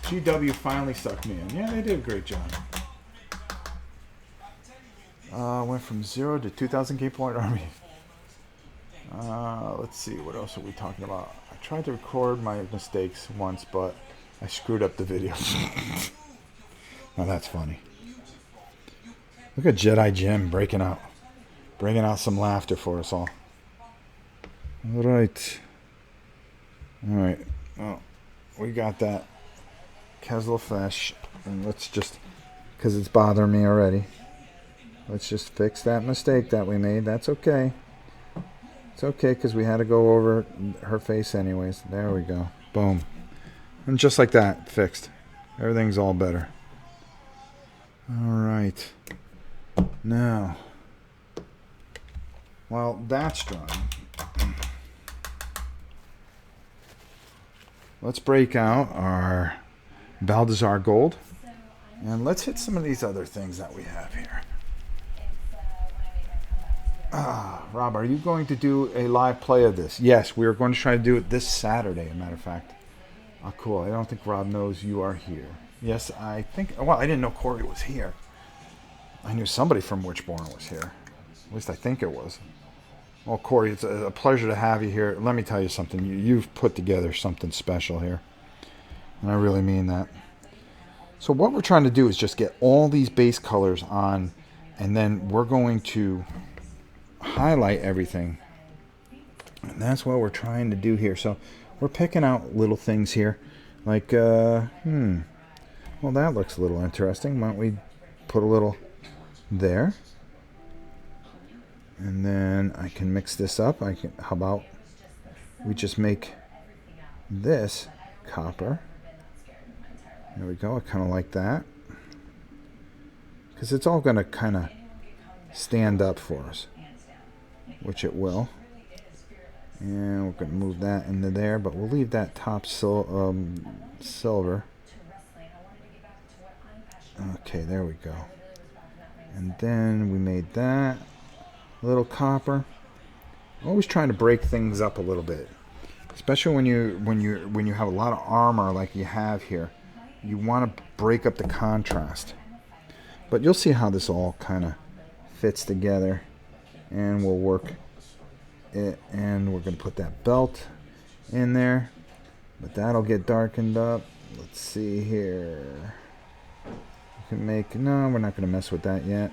GW finally sucked me in. Yeah, they did a great job. Went from 0 to 2,000 key point army. Let's see, what else are we talking about? I tried to record my mistakes once, but I screwed up the video. Now that's funny. Look at Jedi Jim breaking out. Bringing out some laughter for us all. Alright. Alright. Well, we got that. Kesla Flesh. And let's just, because it's bothering me already, let's just fix that mistake that we made. That's okay. It's okay, because we had to go over her face anyways. There we go. Boom. And just like that, fixed. Everything's all better. Alright. Now, while that's done, let's break out our Balthazar Gold. And let's hit some of these other things that we have here. Rob, are you going to do a live play of this? Yes, we are going to try to do it this Saturday, as a matter of fact. Oh, cool. I don't think Rob knows you are here. Yes, I think... Well, I didn't know Corey was here. I knew somebody from Witchborn was here. At least I think it was. Well, Corey, it's a pleasure to have you here. Let me tell you something. You've put together something special here. And I really mean that. So what we're trying to do is just get all these base colors on, and then we're going to highlight everything. And that's what we're trying to do here. So we're picking out little things here. Like, well, that looks a little interesting. Why don't we put a little there? And then I can mix this up. How about we just make this copper? There we go. I kind of like that. Because it's all going to kind of stand up for us. Which it will. And we're going to move that into there. But we'll leave that top silver. Okay, there we go. And then we made that. Little copper. Always trying to break things up a little bit, especially when you have a lot of armor like you have here. You want to break up the contrast. But you'll see how this all kind of fits together, and we'll work it. And we're going to put that belt in there, but that'll get darkened up. Let's see here. We can make no. We're not going to mess with that yet.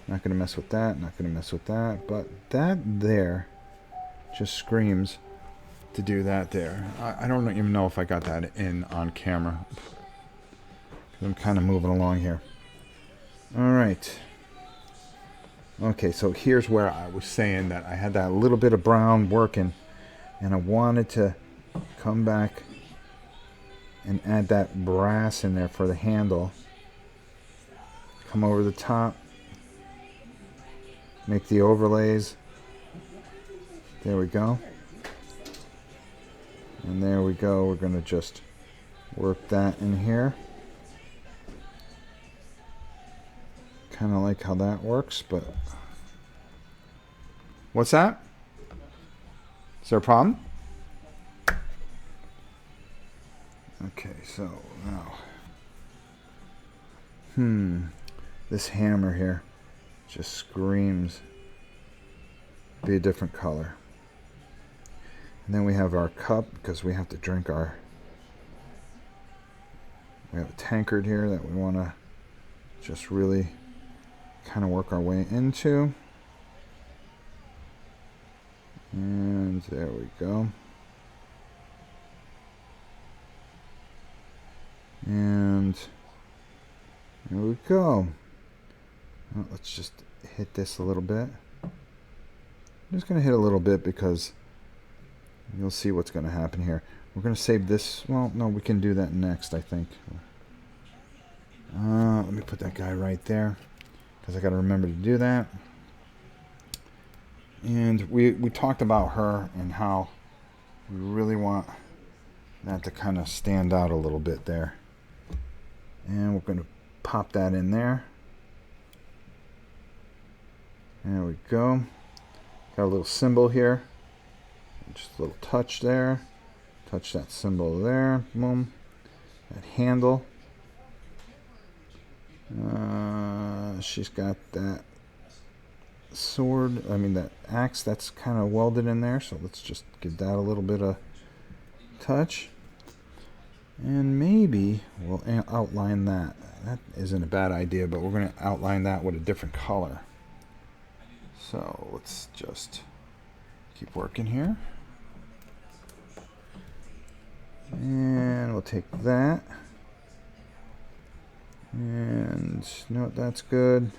Not going to mess with that, not going to mess with that, but that there just screams to do that there. I don't even know if I got that in on camera. I'm kind of moving along here. All right. Okay, so here's where I was saying that I had that little bit of brown working, and I wanted to come back and add that brass in there for the handle. Come over the top. Make the overlays. There we go. And there we go. We're going to just work that in here. Kind of like how that works, but... What's that? Is there a problem? Okay, so now... This hammer here just screams be a different color. And then we have our cup, because we have to drink our... We have a tankard here that we want to just really kind of work our way into. And there we go. And there we go. Well, let's just hit this a little bit. I'm just going to hit a little bit because you'll see what's going to happen here. We're going to save this. Well, no, we can do that next, I think. Let me put that guy right there, because I got to remember to do that. And we talked about her and how we really want that to kind of stand out a little bit there. And we're going to pop that in there. There we go. Got a little symbol here. Just a little touch there. Touch that symbol there. Boom. That handle. She's got that sword. I mean that axe that's kind of welded in there. So let's just give that a little bit of touch. And maybe we'll outline that. That isn't a bad idea, but we're going to outline that with a different color. So let's just keep working here. And we'll take that. And no, that's good.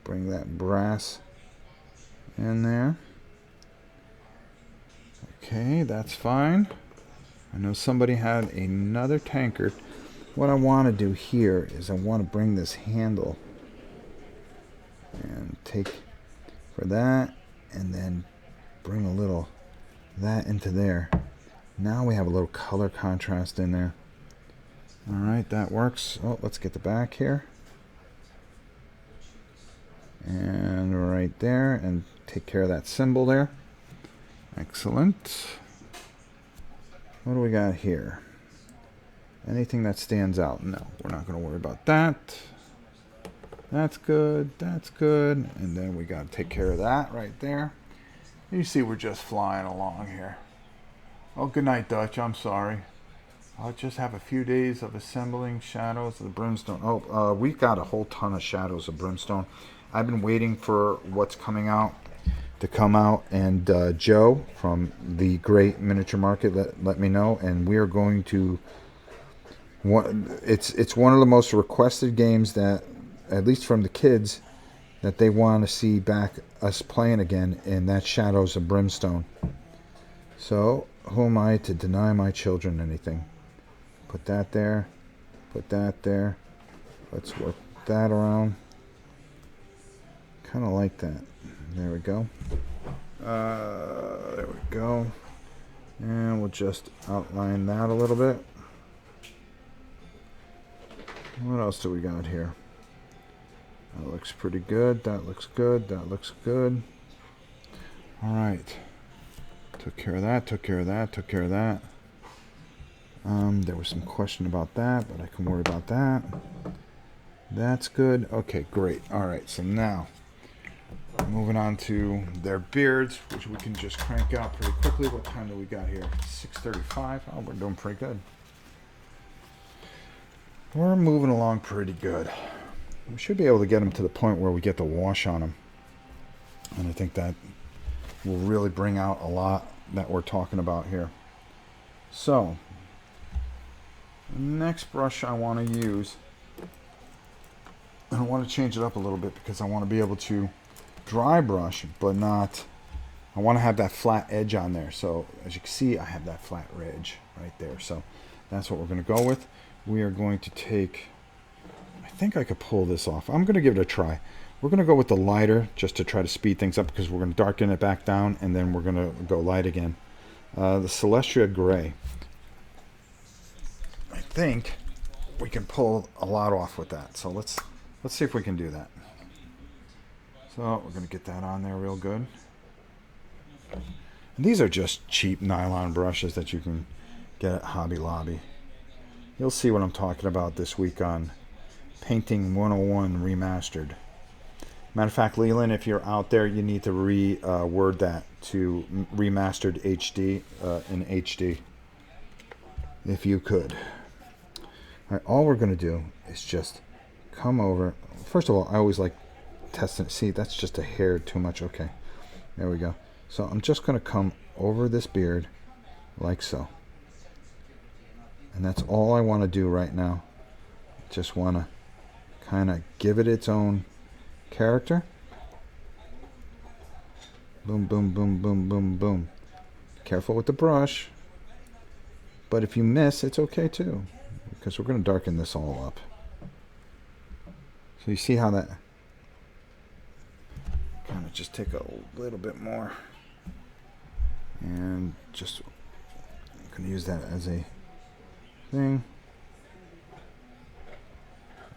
Bring that brass in there. Okay, that's fine. I know somebody had another tankard. What I want to do here is I want to bring this handle and take for that, and then bring a little that into there. Now we have a little color contrast in there. Alright, that works. Oh, let's get the back here. And right there, and take care of that symbol there. Excellent. What do we got here? Anything that stands out? No, we're not going to worry about that. That's good. That's good. And then we got to take care of that right there. You see we're just flying along here. Oh, good night, Dutch. I'm sorry. I'll just have a few days of assembling Shadows of the Brimstone. Oh, we've got a whole ton of Shadows of Brimstone. I've been waiting for what's coming out to come out, and Joe from the Great Miniature Market let me know, and we are going to. It's one of the most requested games that, at least from the kids, that they want to see back us playing again, and that's Shadows of Brimstone. So who am I to deny my children anything? Put that there. Put that there. Let's work that around. Kind of like that. There we go. There we go. And we'll just outline that a little bit. What else do we got here? That looks pretty good. That looks good. That looks good. All right. Took care of that. Took care of that. Took care of that. There was some question about that, but I can worry about that. That's good. Okay, great. All right, so now moving on to their beards, which we can just crank out pretty quickly. What time do we got here? 6:35. Oh, we're doing pretty good. We're moving along pretty good. We should be able to get them to the point where we get the wash on them. And I think that will really bring out a lot that we're talking about here. So, the next brush I want to use, and I want to change it up a little bit because I want to be able to dry brush, but not, I want to have that flat edge on there. So, as you can see, I have that flat edge right there. So, that's what we're going to go with. We are going to take, I think I could pull this off. I'm going to give it a try. We're going to go with the lighter just to try to speed things up because we're going to darken it back down and then we're going to go light again. The Celestia Gray. I think we can pull a lot off with that. So let's see if we can do that. So we're going to get that on there real good. And these are just cheap nylon brushes that you can get at Hobby Lobby. You'll see what I'm talking about this week on Painting 101 Remastered. Matter of fact, Leland, if you're out there, you need to reword that to Remastered HD in HD. If you could. All right, all we're going to do is just come over. First of all, I always like testing. See, that's just a hair too much. Okay, there we go. So I'm just going to come over this beard like so. And that's all I want to do right now. Just want to kind of give it its own character. Boom, boom, boom, boom, boom, boom. Careful with the brush. But if you miss, it's okay too. Because we're going to darken this all up. So you see how that... Kind of just take a little bit more. And just... I'm going to use that as a thing.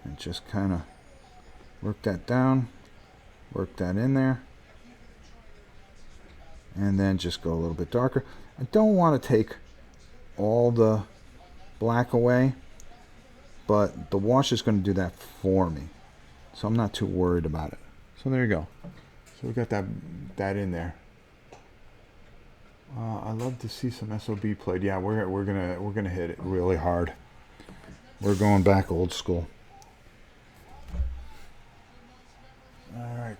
And just kind of work that down. Work that in there. And then just go a little bit darker. I don't want to take all the black away, but the wash is going to do that for me. So I'm not too worried about it. So there you go. So we got that in there. I love to see some SOB played. Yeah, we're gonna hit it really hard. We're going back old school. All right,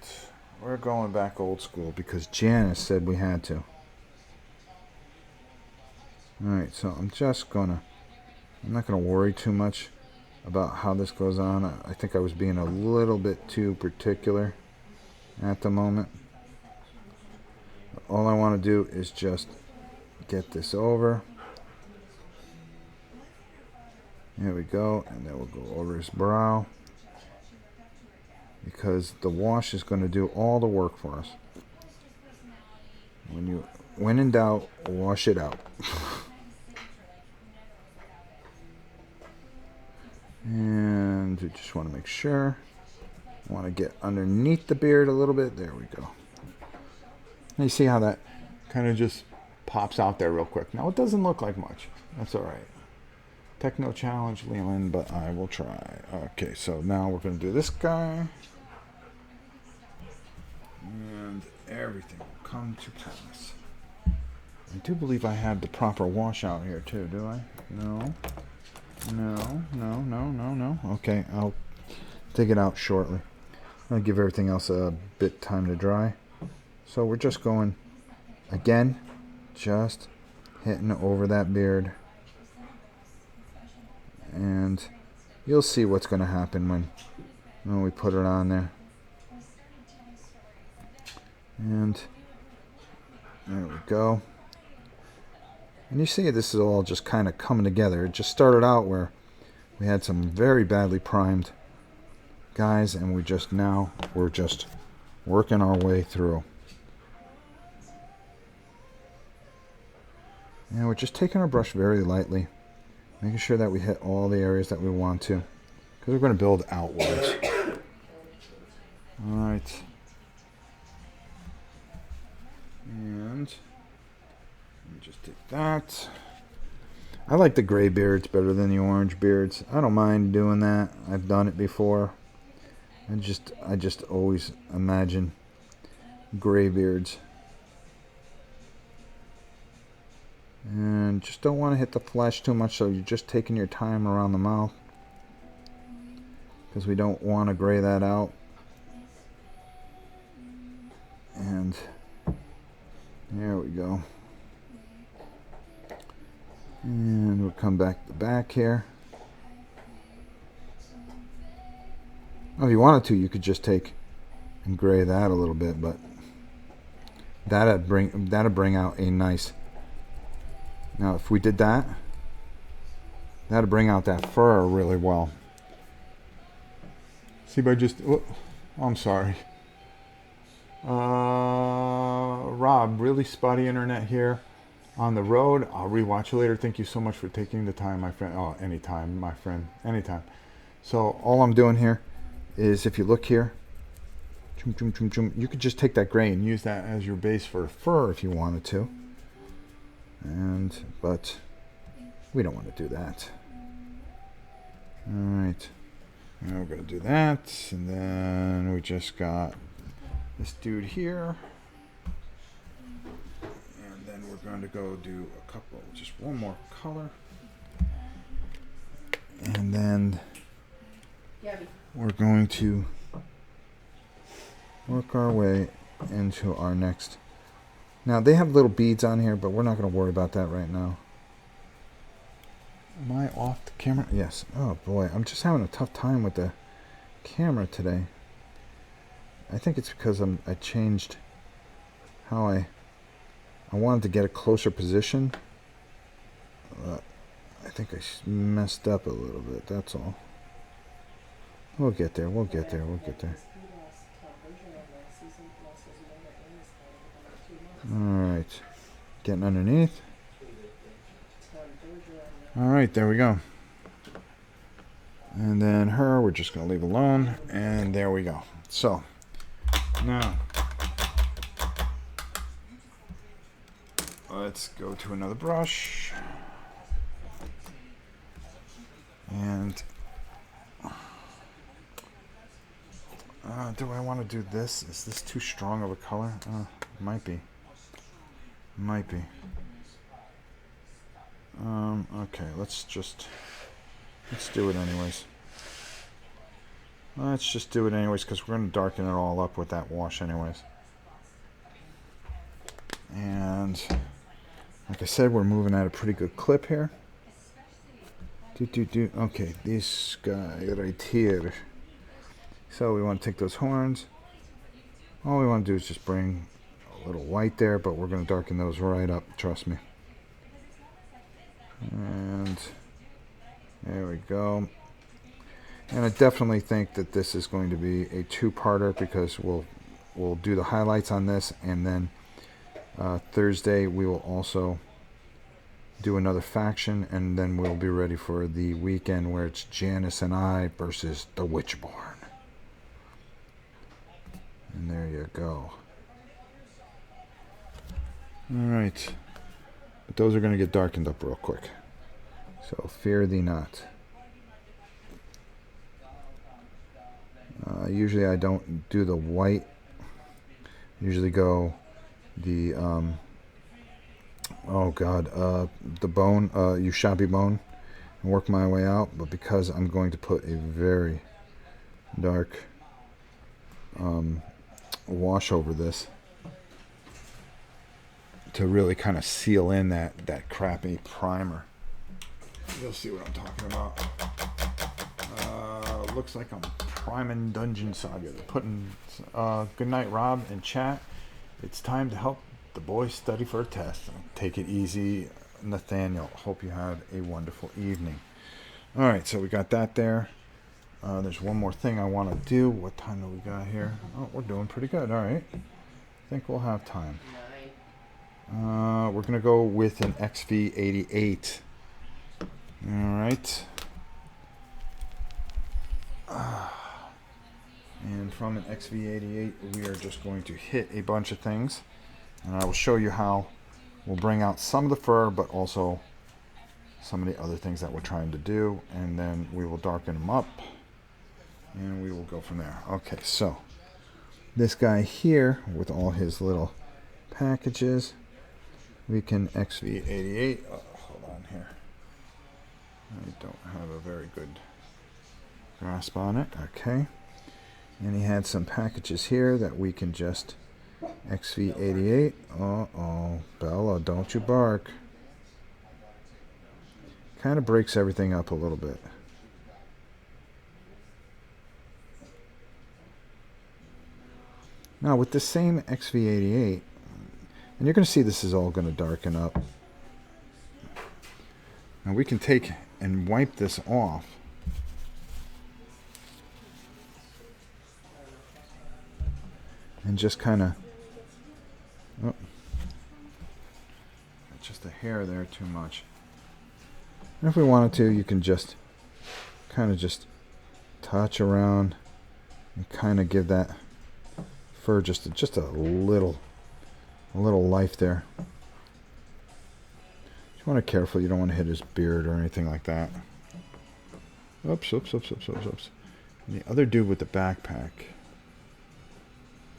we're going back old school because Janice said we had to. All right, so I'm not gonna worry too much about how this goes on. I think I was being a little bit too particular at the moment. All I want to do is just get this over. There we go, and then we'll go over his brow because the wash is going to do all the work for us. When in doubt, wash it out. And we just want to make sure. I want to get underneath the beard a little bit. There we go. And you see how that kind of just pops out there real quick. Now it doesn't look like much. That's all right. Techno challenge, Leland, but I will try. Okay, so now we're going to do this guy. And everything will come to pass. I do believe I have the proper washout here too, do I? No. No. Okay, I'll dig it out shortly. I'll give everything else a bit time to dry. So we're just going, again, just hitting over that beard. And you'll see what's going to happen when we put it on there. And there we go. And you see this is all just kind of coming together. It just started out where we had some very badly primed guys, and we're just working our way through. And we're just taking our brush very lightly, making sure that we hit all the areas that we want to, because we're going to build outwards. Alright. And let me just take that. I like the gray beards better than the orange beards. I don't mind doing that. I've done it before. I just always imagine gray beards. And just don't want to hit the flesh too much, so you're just taking your time around the mouth, because we don't want to gray that out. And there we go. And we'll come back to the back here. Oh, if you wanted to, you could just take and gray that a little bit, but that'd bring out a nice. Now, if we did that, that'd bring out that fur really well. See, by just, oh, I'm sorry. Rob, really spotty internet here on the road. I'll rewatch it later. Thank you so much for taking the time, my friend. Oh, anytime, my friend, anytime. So all I'm doing here is, if you look here, you could just take that gray and use that as your base for fur if you wanted to. But we don't want to do that. All right. Now we're going to do that, and then we just got this dude here, and then we're going to go do a couple, just one more color, and then we're going to work our way into our next. Now they have little beads on here, but we're not going to worry about that right now. Am I off the camera? Yes. Oh boy, I'm just having a tough time with the camera today. I think it's because I changed how I wanted to get a closer position. I think I messed up a little bit, that's all. We'll get there, we'll get there, we'll get there. Alright, getting underneath. Alright, there we go. And then her, we're just going to leave alone. And there we go. So, now, let's go to another brush. And do I want to do this? Is this too strong of a color? Might be. Might be. Okay, let's do it anyways. Let's just do it anyways, because we're going to darken it all up with that wash anyways. And like I said, we're moving at a pretty good clip here. Okay, this guy right here. So we want to take those horns. All we want to do is just bring a little white there, but we're going to darken those right up, trust me. And there we go. And I definitely think that this is going to be a two-parter, because we'll do the highlights on this, and then Thursday we will also do another faction, and then we'll be ready for the weekend where it's Janice and I versus the Witchborn. And there you go. Alright. But those are going to get darkened up real quick. So fear thee not. Usually I don't do the white. Usually go the the bone, Ushabi bone, and work my way out. But because I'm going to put a very dark wash over this to really kind of seal in that crappy primer. You'll see what I'm talking about. Looks like I'm priming Dungeon Saga. They're putting good night, Rob, in chat. It's time to help the boys study for a test. Take it easy, Nathaniel. Hope you have a wonderful evening. All right, so we got that there. There's one more thing I want to do. What time do we got here? Oh, we're doing pretty good. All right. I think we'll have time. 9. We're going to go with an XV88. All right. And from an XV88, we are just going to hit a bunch of things. And I will show you how we'll bring out some of the fur, but also some of the other things that we're trying to do. And then we will darken them up. And we will go from there. Okay, so this guy here with all his little packages, we can XV88. Oh, hold on here. I don't have a very good grasp on it. Okay. And he had some packages here that we can just XV88. Uh-oh. Bella, don't you bark. Kind of breaks everything up a little bit. Now with the same XV88, and you're going to see this is all going to darken up. Now we can take and wipe this off. And just kind of, oh, just a hair there too much. And if we wanted to, you can just kind of just touch around and kind of give that fur just a little life there. You want to be careful. You don't want to hit his beard or anything like that. Oops. And the other dude with the backpack,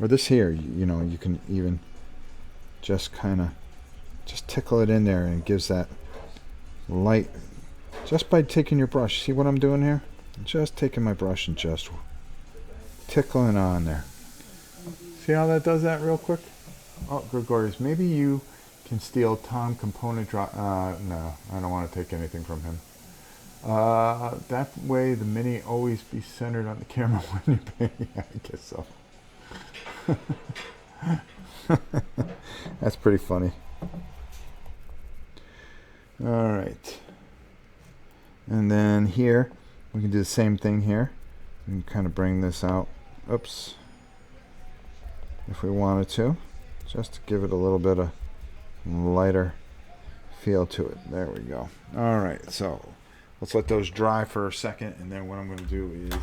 or this here, you know, you can even just kind of just tickle it in there, and it gives that light just by taking your brush. See what I'm doing here? Just taking my brush and just tickling on there. See how that does that real quick? Oh, Gregorius, maybe you can steal Tom component drop. No, I don't want to take anything from him. That way the mini always be centered on the camera when you pay. Yeah, I guess so. That's pretty funny. All right. And then here, we can do the same thing here. We can kind of bring this out. Oops. If we wanted to, just to give it a little bit of lighter feel to it. There we go. All right, so let's let those dry for a second, and then what I'm going to do is,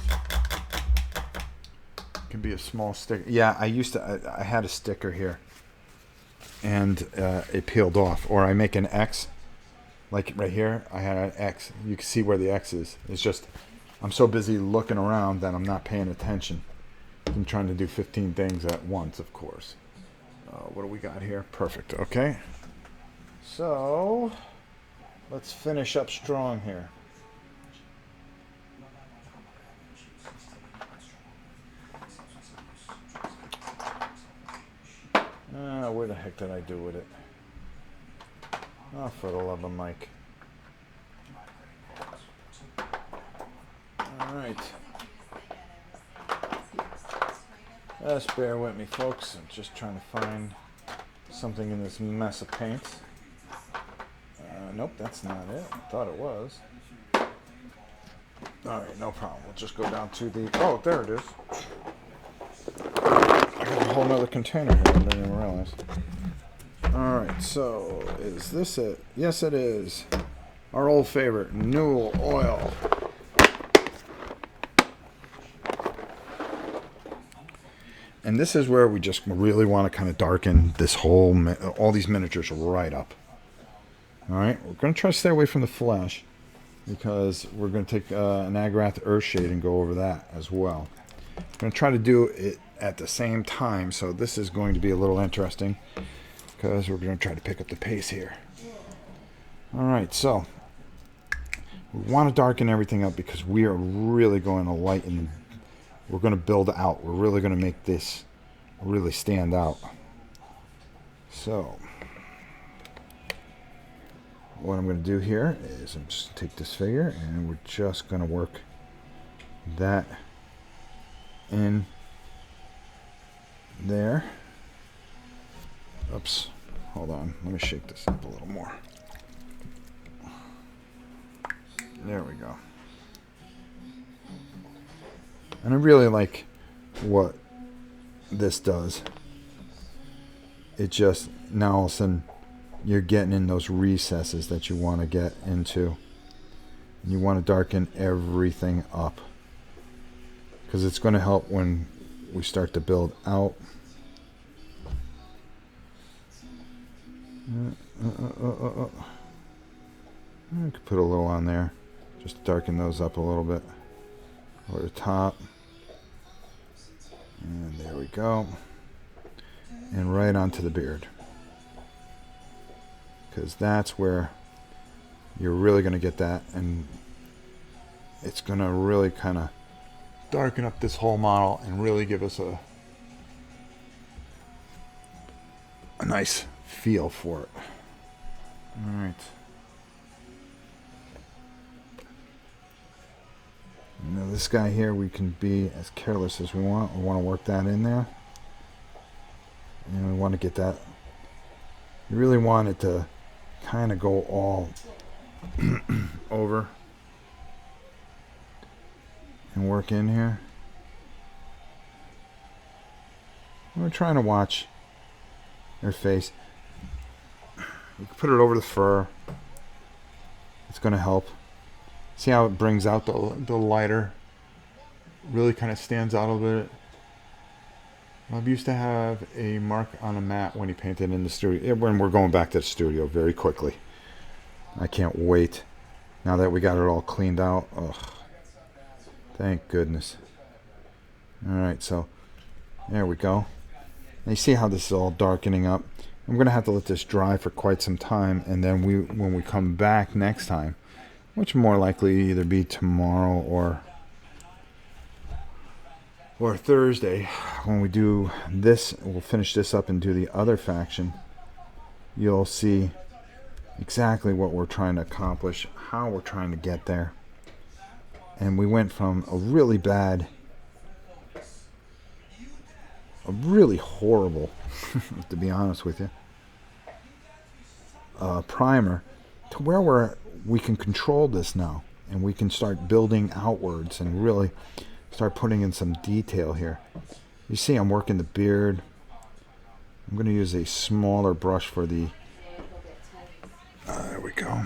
it can be a small sticker. Yeah, I had a sticker here, and it peeled off. Or I make an X, like right here. I had an X. You can see where the X is. It's just I'm so busy looking around that I'm not paying attention. I'm trying to do 15 things at once, of course. What do we got here? Perfect. Okay. So let's finish up strong here. Where the heck did I do with it? Oh, for the love of Mike. All right. Just bear with me, folks. I'm just trying to find something in this mess of paints. Nope, that's not it. I thought it was. Alright, no problem. We'll just go down to the... Oh, there it is. I got a whole nother container here. I didn't even realize. Alright, so is this it? Yes, it is. Our old favorite, Newell Oil. And this is where we just really want to kind of darken this whole, all these miniatures right up. All right, we're going to try to stay away from the flesh. because we're going to take an Agrath Earthshade and go over that as well. I'm going to try to do it at the same time, so this is going to be a little interesting because we're going to try to pick up the pace here. Alright, so we want to darken everything up because we are really going to lighten. We're going to build out. We're really going to make this really stand out. So what I'm going to do here is I'm just take this figure and we're just going to work that in there. Oops, hold on, let me shake this up a little more. There we go. And I really like what this does. It just, now all of a sudden you're getting in those recesses that you want to get into. And you want to darken everything up, because it's going to help when we start to build out. I could put a little on there just to darken those up a little bit over the top. And there we go. And right onto the beard, because that's where you're really going to get that, and it's going to really kind of darken up this whole model and really give us a nice feel for it. Alright. Now this guy here, we can be as careless as we want. We want to work that in there. And we want to get that. You really want it to kind of go all over and work in here. We're trying to watch their face. We can put it over the fur. It's going to help. See how it brings out the lighter. Really kind of stands out a little bit. Rob used to have a mark on a mat when he painted in the studio. When we're going back to the studio very quickly. I can't wait. Now that we got it all cleaned out. Ugh. Thank goodness. Alright, so there we go. Now you see how this is all darkening up. I'm going to have to let this dry for quite some time, and then when we come back next time, which more likely either be tomorrow or Thursday, when we do this, we'll finish this up and do the other faction. You'll see exactly what we're trying to accomplish, how we're trying to get there. And we went from a really bad, a really horrible, to be honest with you, primer, to where we can control this now, and we can start building outwards and really start putting in some detail here. You see I'm working the beard. I'm going to use a smaller brush for the there we go.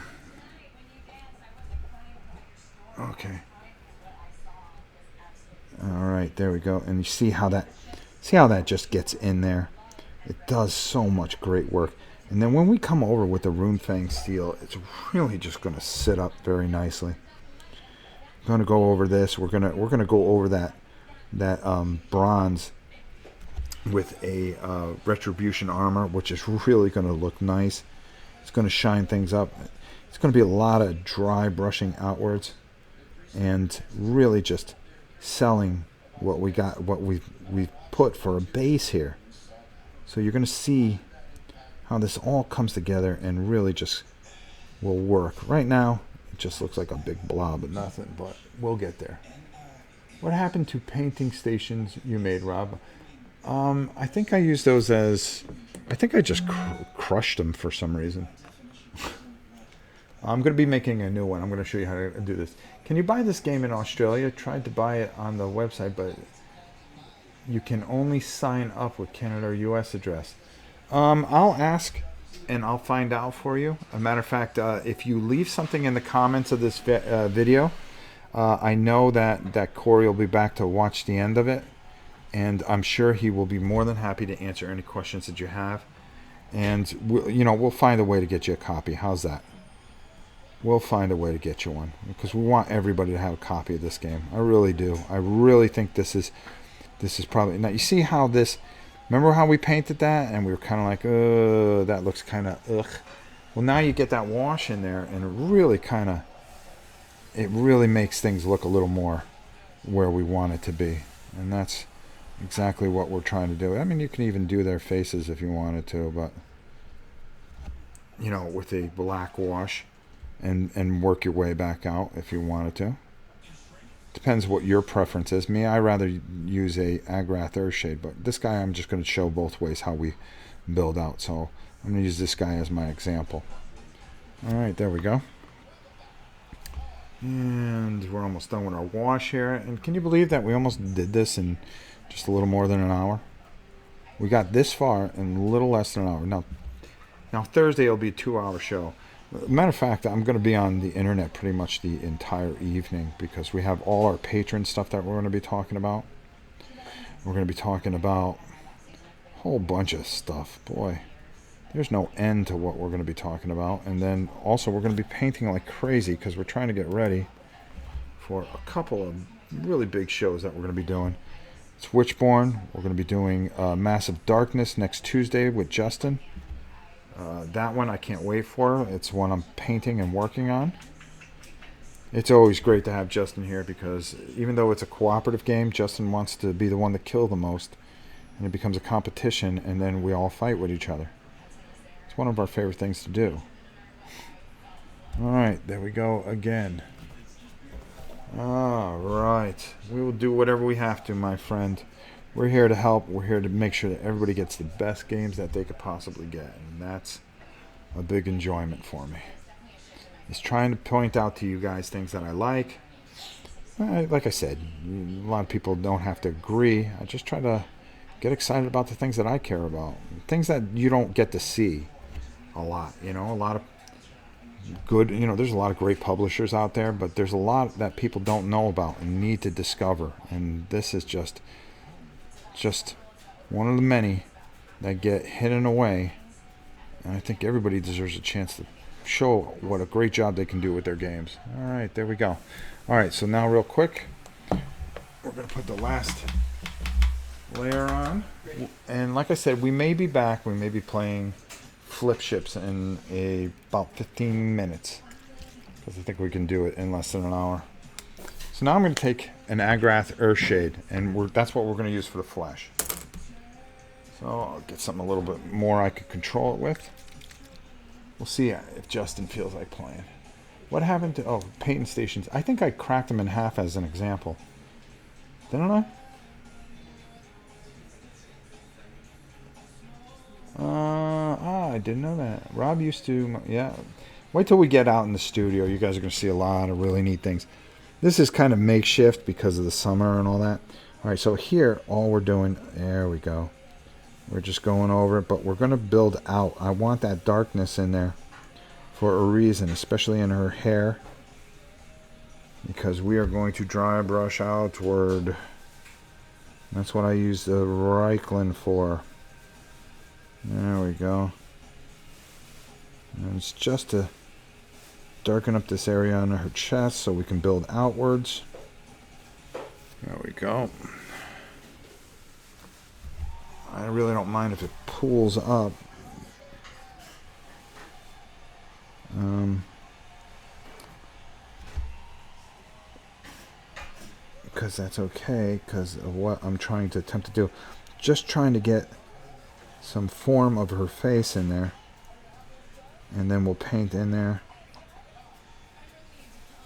Okay. Alright, there we go. And you see how that just gets in there. It does so much great work. And then when we come over with the Runefang steel, it's really just going to sit up very nicely. I'm going to go over this. We're going to go over that bronze with a retribution armor, which is really going to look nice. It's going to shine things up. It's going to be a lot of dry brushing outwards, and really just selling what we got, what we've put for a base here. So you're going to see how this all comes together and really just will work. Right now, it just looks like a big blob of nothing, but we'll get there. What happened to painting stations you made, Rob? I think I used those as... I think I just crushed them for some reason. I'm going to be making a new one. I'm going to show you how to do this. Can you buy this game in Australia? Tried to buy it on the website, but you can only sign up with Canada or US address. I'll ask and I'll find out for you. A matter of fact, if you leave something in the comments of this video, I know that Corey will be back to watch the end of it, and I'm sure he will be more than happy to answer any questions that you have. And we'll find a way to get you a copy. How's that? we'll find a way to get you one because we want everybody to have a copy of this game. I really do. I really think this is probably now. You see how this? Remember how we painted that and we were kind of like, that looks kind of ugh. Well, now you get that wash in there and it really makes things look a little more where we want it to be, and that's exactly what we're trying to do. I mean, you can even do their faces if you wanted to, but with a black wash and work your way back out if you wanted to. Depends what your preference is. Me, I rather use a Agrath Earthshade, but this guy I'm just going to show both ways how we build out. So I'm going to use this guy as my example. All right, there we go. And we're almost done with our wash here. And can you believe that we almost did this in just a little more than an hour? We got this far in a little less than an hour. Now Thursday will be a 2-hour show. Matter of fact, I'm going to be on the internet pretty much the entire evening because we have all our patron stuff that we're going to be talking about. We're going to be talking about a whole bunch of stuff. Boy, there's no end to what we're going to be talking about. And then also we're going to be painting like crazy because we're trying to get ready for a couple of really big shows that we're going to be doing. It's Witchborn. We're going to be doing Massive Darkness next Tuesday with Justin. That one I can't wait for. It's one I'm painting and working on. It's always great to have Justin here because even though it's a cooperative game, Justin wants to be the one to kill the most. And it becomes a competition and then we all fight with each other. It's one of our favorite things to do. Alright, there we go again. Alright. We will do whatever we have to, my friend. We're here to help. We're here to make sure that everybody gets the best games that they could possibly get. And that's a big enjoyment for me. It's trying to point out to you guys things that I like. Like I said, a lot of people don't have to agree. I just try to get excited about the things that I care about. Things that you don't get to see a lot. A lot of good, there's a lot of great publishers out there, but there's a lot that people don't know about and need to discover. And this is just one of the many that get hidden away, and I think everybody deserves a chance to show what a great job they can do with their games. Alright, there we go. Alright, so now real quick we're going to put the last layer on, and like I said, we may be back. We may be playing flip ships in about 15 minutes because I think we can do it in less than an hour. So now I'm going to take an Agrath Earthshade, and that's what we're going to use for the flesh. So I'll get something a little bit more I could control it with. We'll see if Justin feels like playing. What happened to painting stations? I think I cracked them in half as an example. Didn't I? I didn't know that. Rob used to, yeah. Wait till we get out in the studio. You guys are going to see a lot of really neat things. This is kind of makeshift because of the summer and all that. Alright, so here, all we're doing, there we go. We're just going over it, but we're going to build out. I want that darkness in there for a reason, especially in her hair. Because we are going to dry brush outward. That's what I use the Reichland for. There we go. And it's just to darken up this area under her chest so we can build outwards. There we go. I really don't mind if it pulls up. Because that's okay, because of what I'm trying to attempt to do. Just trying to get some form of her face in there. And then we'll paint in there.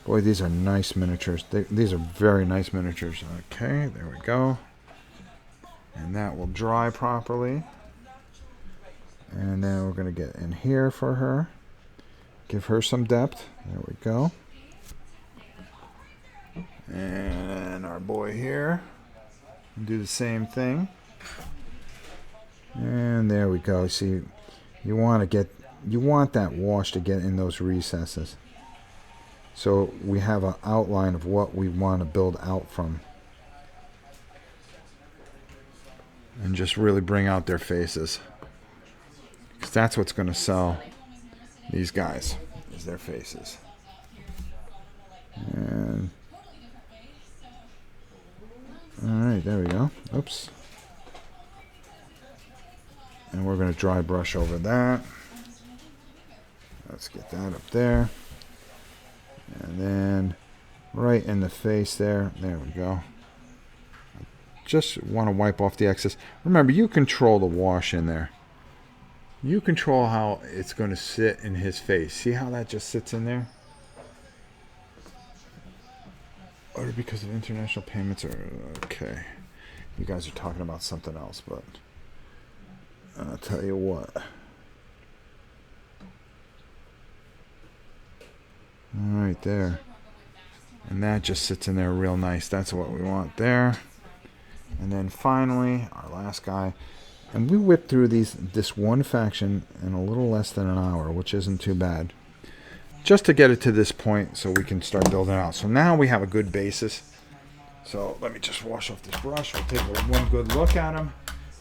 Boy, these are nice miniatures. These are very nice miniatures. Okay, there we go. And that will dry properly. And then we're going to get in here for her. Give her some depth. There we go. And our boy here. Do the same thing. And there we go. See, you want that wash to get in those recesses. So we have an outline of what we want to build out from. And just really bring out their faces. Because that's what's going to sell these guys, is their faces. And alright, there we go. Oops. And we're going to dry brush over that. Let's get that up there. And then right in the face there. There we go. Just want to wipe off the excess. Remember, you control the wash in there. You control how it's going to sit in his face. See how that just sits in there? Or because of international payments, or okay. You guys are talking about something else, but I'll tell you what. Alright, there. And that just sits in there real nice. That's what we want there. And then finally, our last guy. And we whipped through this one faction in a little less than an hour, which isn't too bad. Just to get it to this point so we can start building out. So now we have a good basis. So let me just wash off this brush. We'll take one good look at him.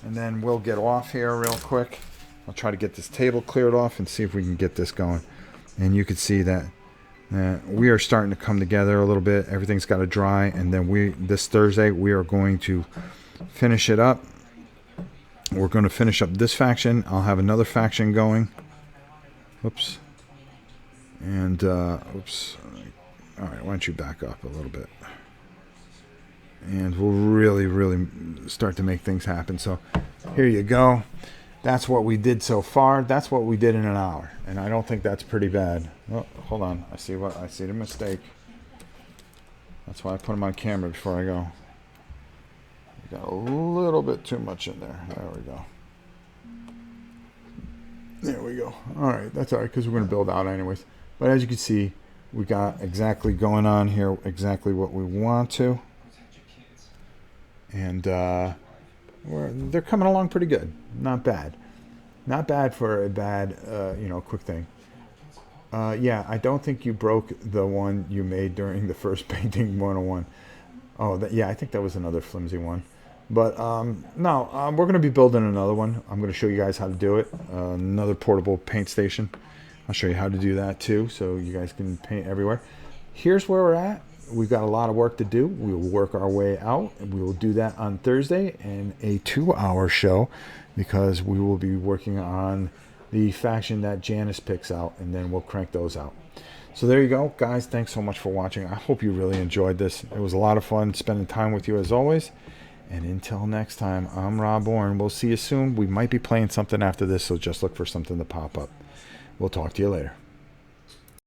And then we'll get off here real quick. I'll try to get this table cleared off and see if we can get this going. And you can see that we are starting to come together a little bit. Everything's got to dry. And then this Thursday, we are going to finish it up. We're going to finish up this faction. I'll have another faction going. Oops. And, oops. All right, why don't you back up a little bit. And we'll really, really start to make things happen. So here you go. That's what we did so far. That's what we did in an hour. And I don't think that's pretty bad. Oh, hold on. I see the mistake. That's why I put him on camera before I go. We got a little bit too much in there. There we go. There we go. All right. That's all right because we're going to build out anyways. But as you can see, we got exactly going on here, exactly what we want to. And they're coming along pretty good. Not bad. Not bad for a bad, quick thing. Yeah, I don't think you broke the one you made during the first painting 101. Oh, yeah, I think that was another flimsy one. But no, we're going to be building another one. I'm going to show you guys how to do it. Another portable paint station. I'll show you how to do that too, so you guys can paint everywhere. Here's where we're at. We've got a lot of work to do. We will work our way out. We will do that on Thursday in a 2-hour show because we will be working on the faction that Janice picks out, and then we'll crank those out. So there you go, guys. Thanks so much for watching. I hope you really enjoyed this. It was a lot of fun spending time with you as always. And until next time, I'm Rob Orn. We'll see you soon. We might be playing something after this, so just look for something to pop up. We'll talk to you later.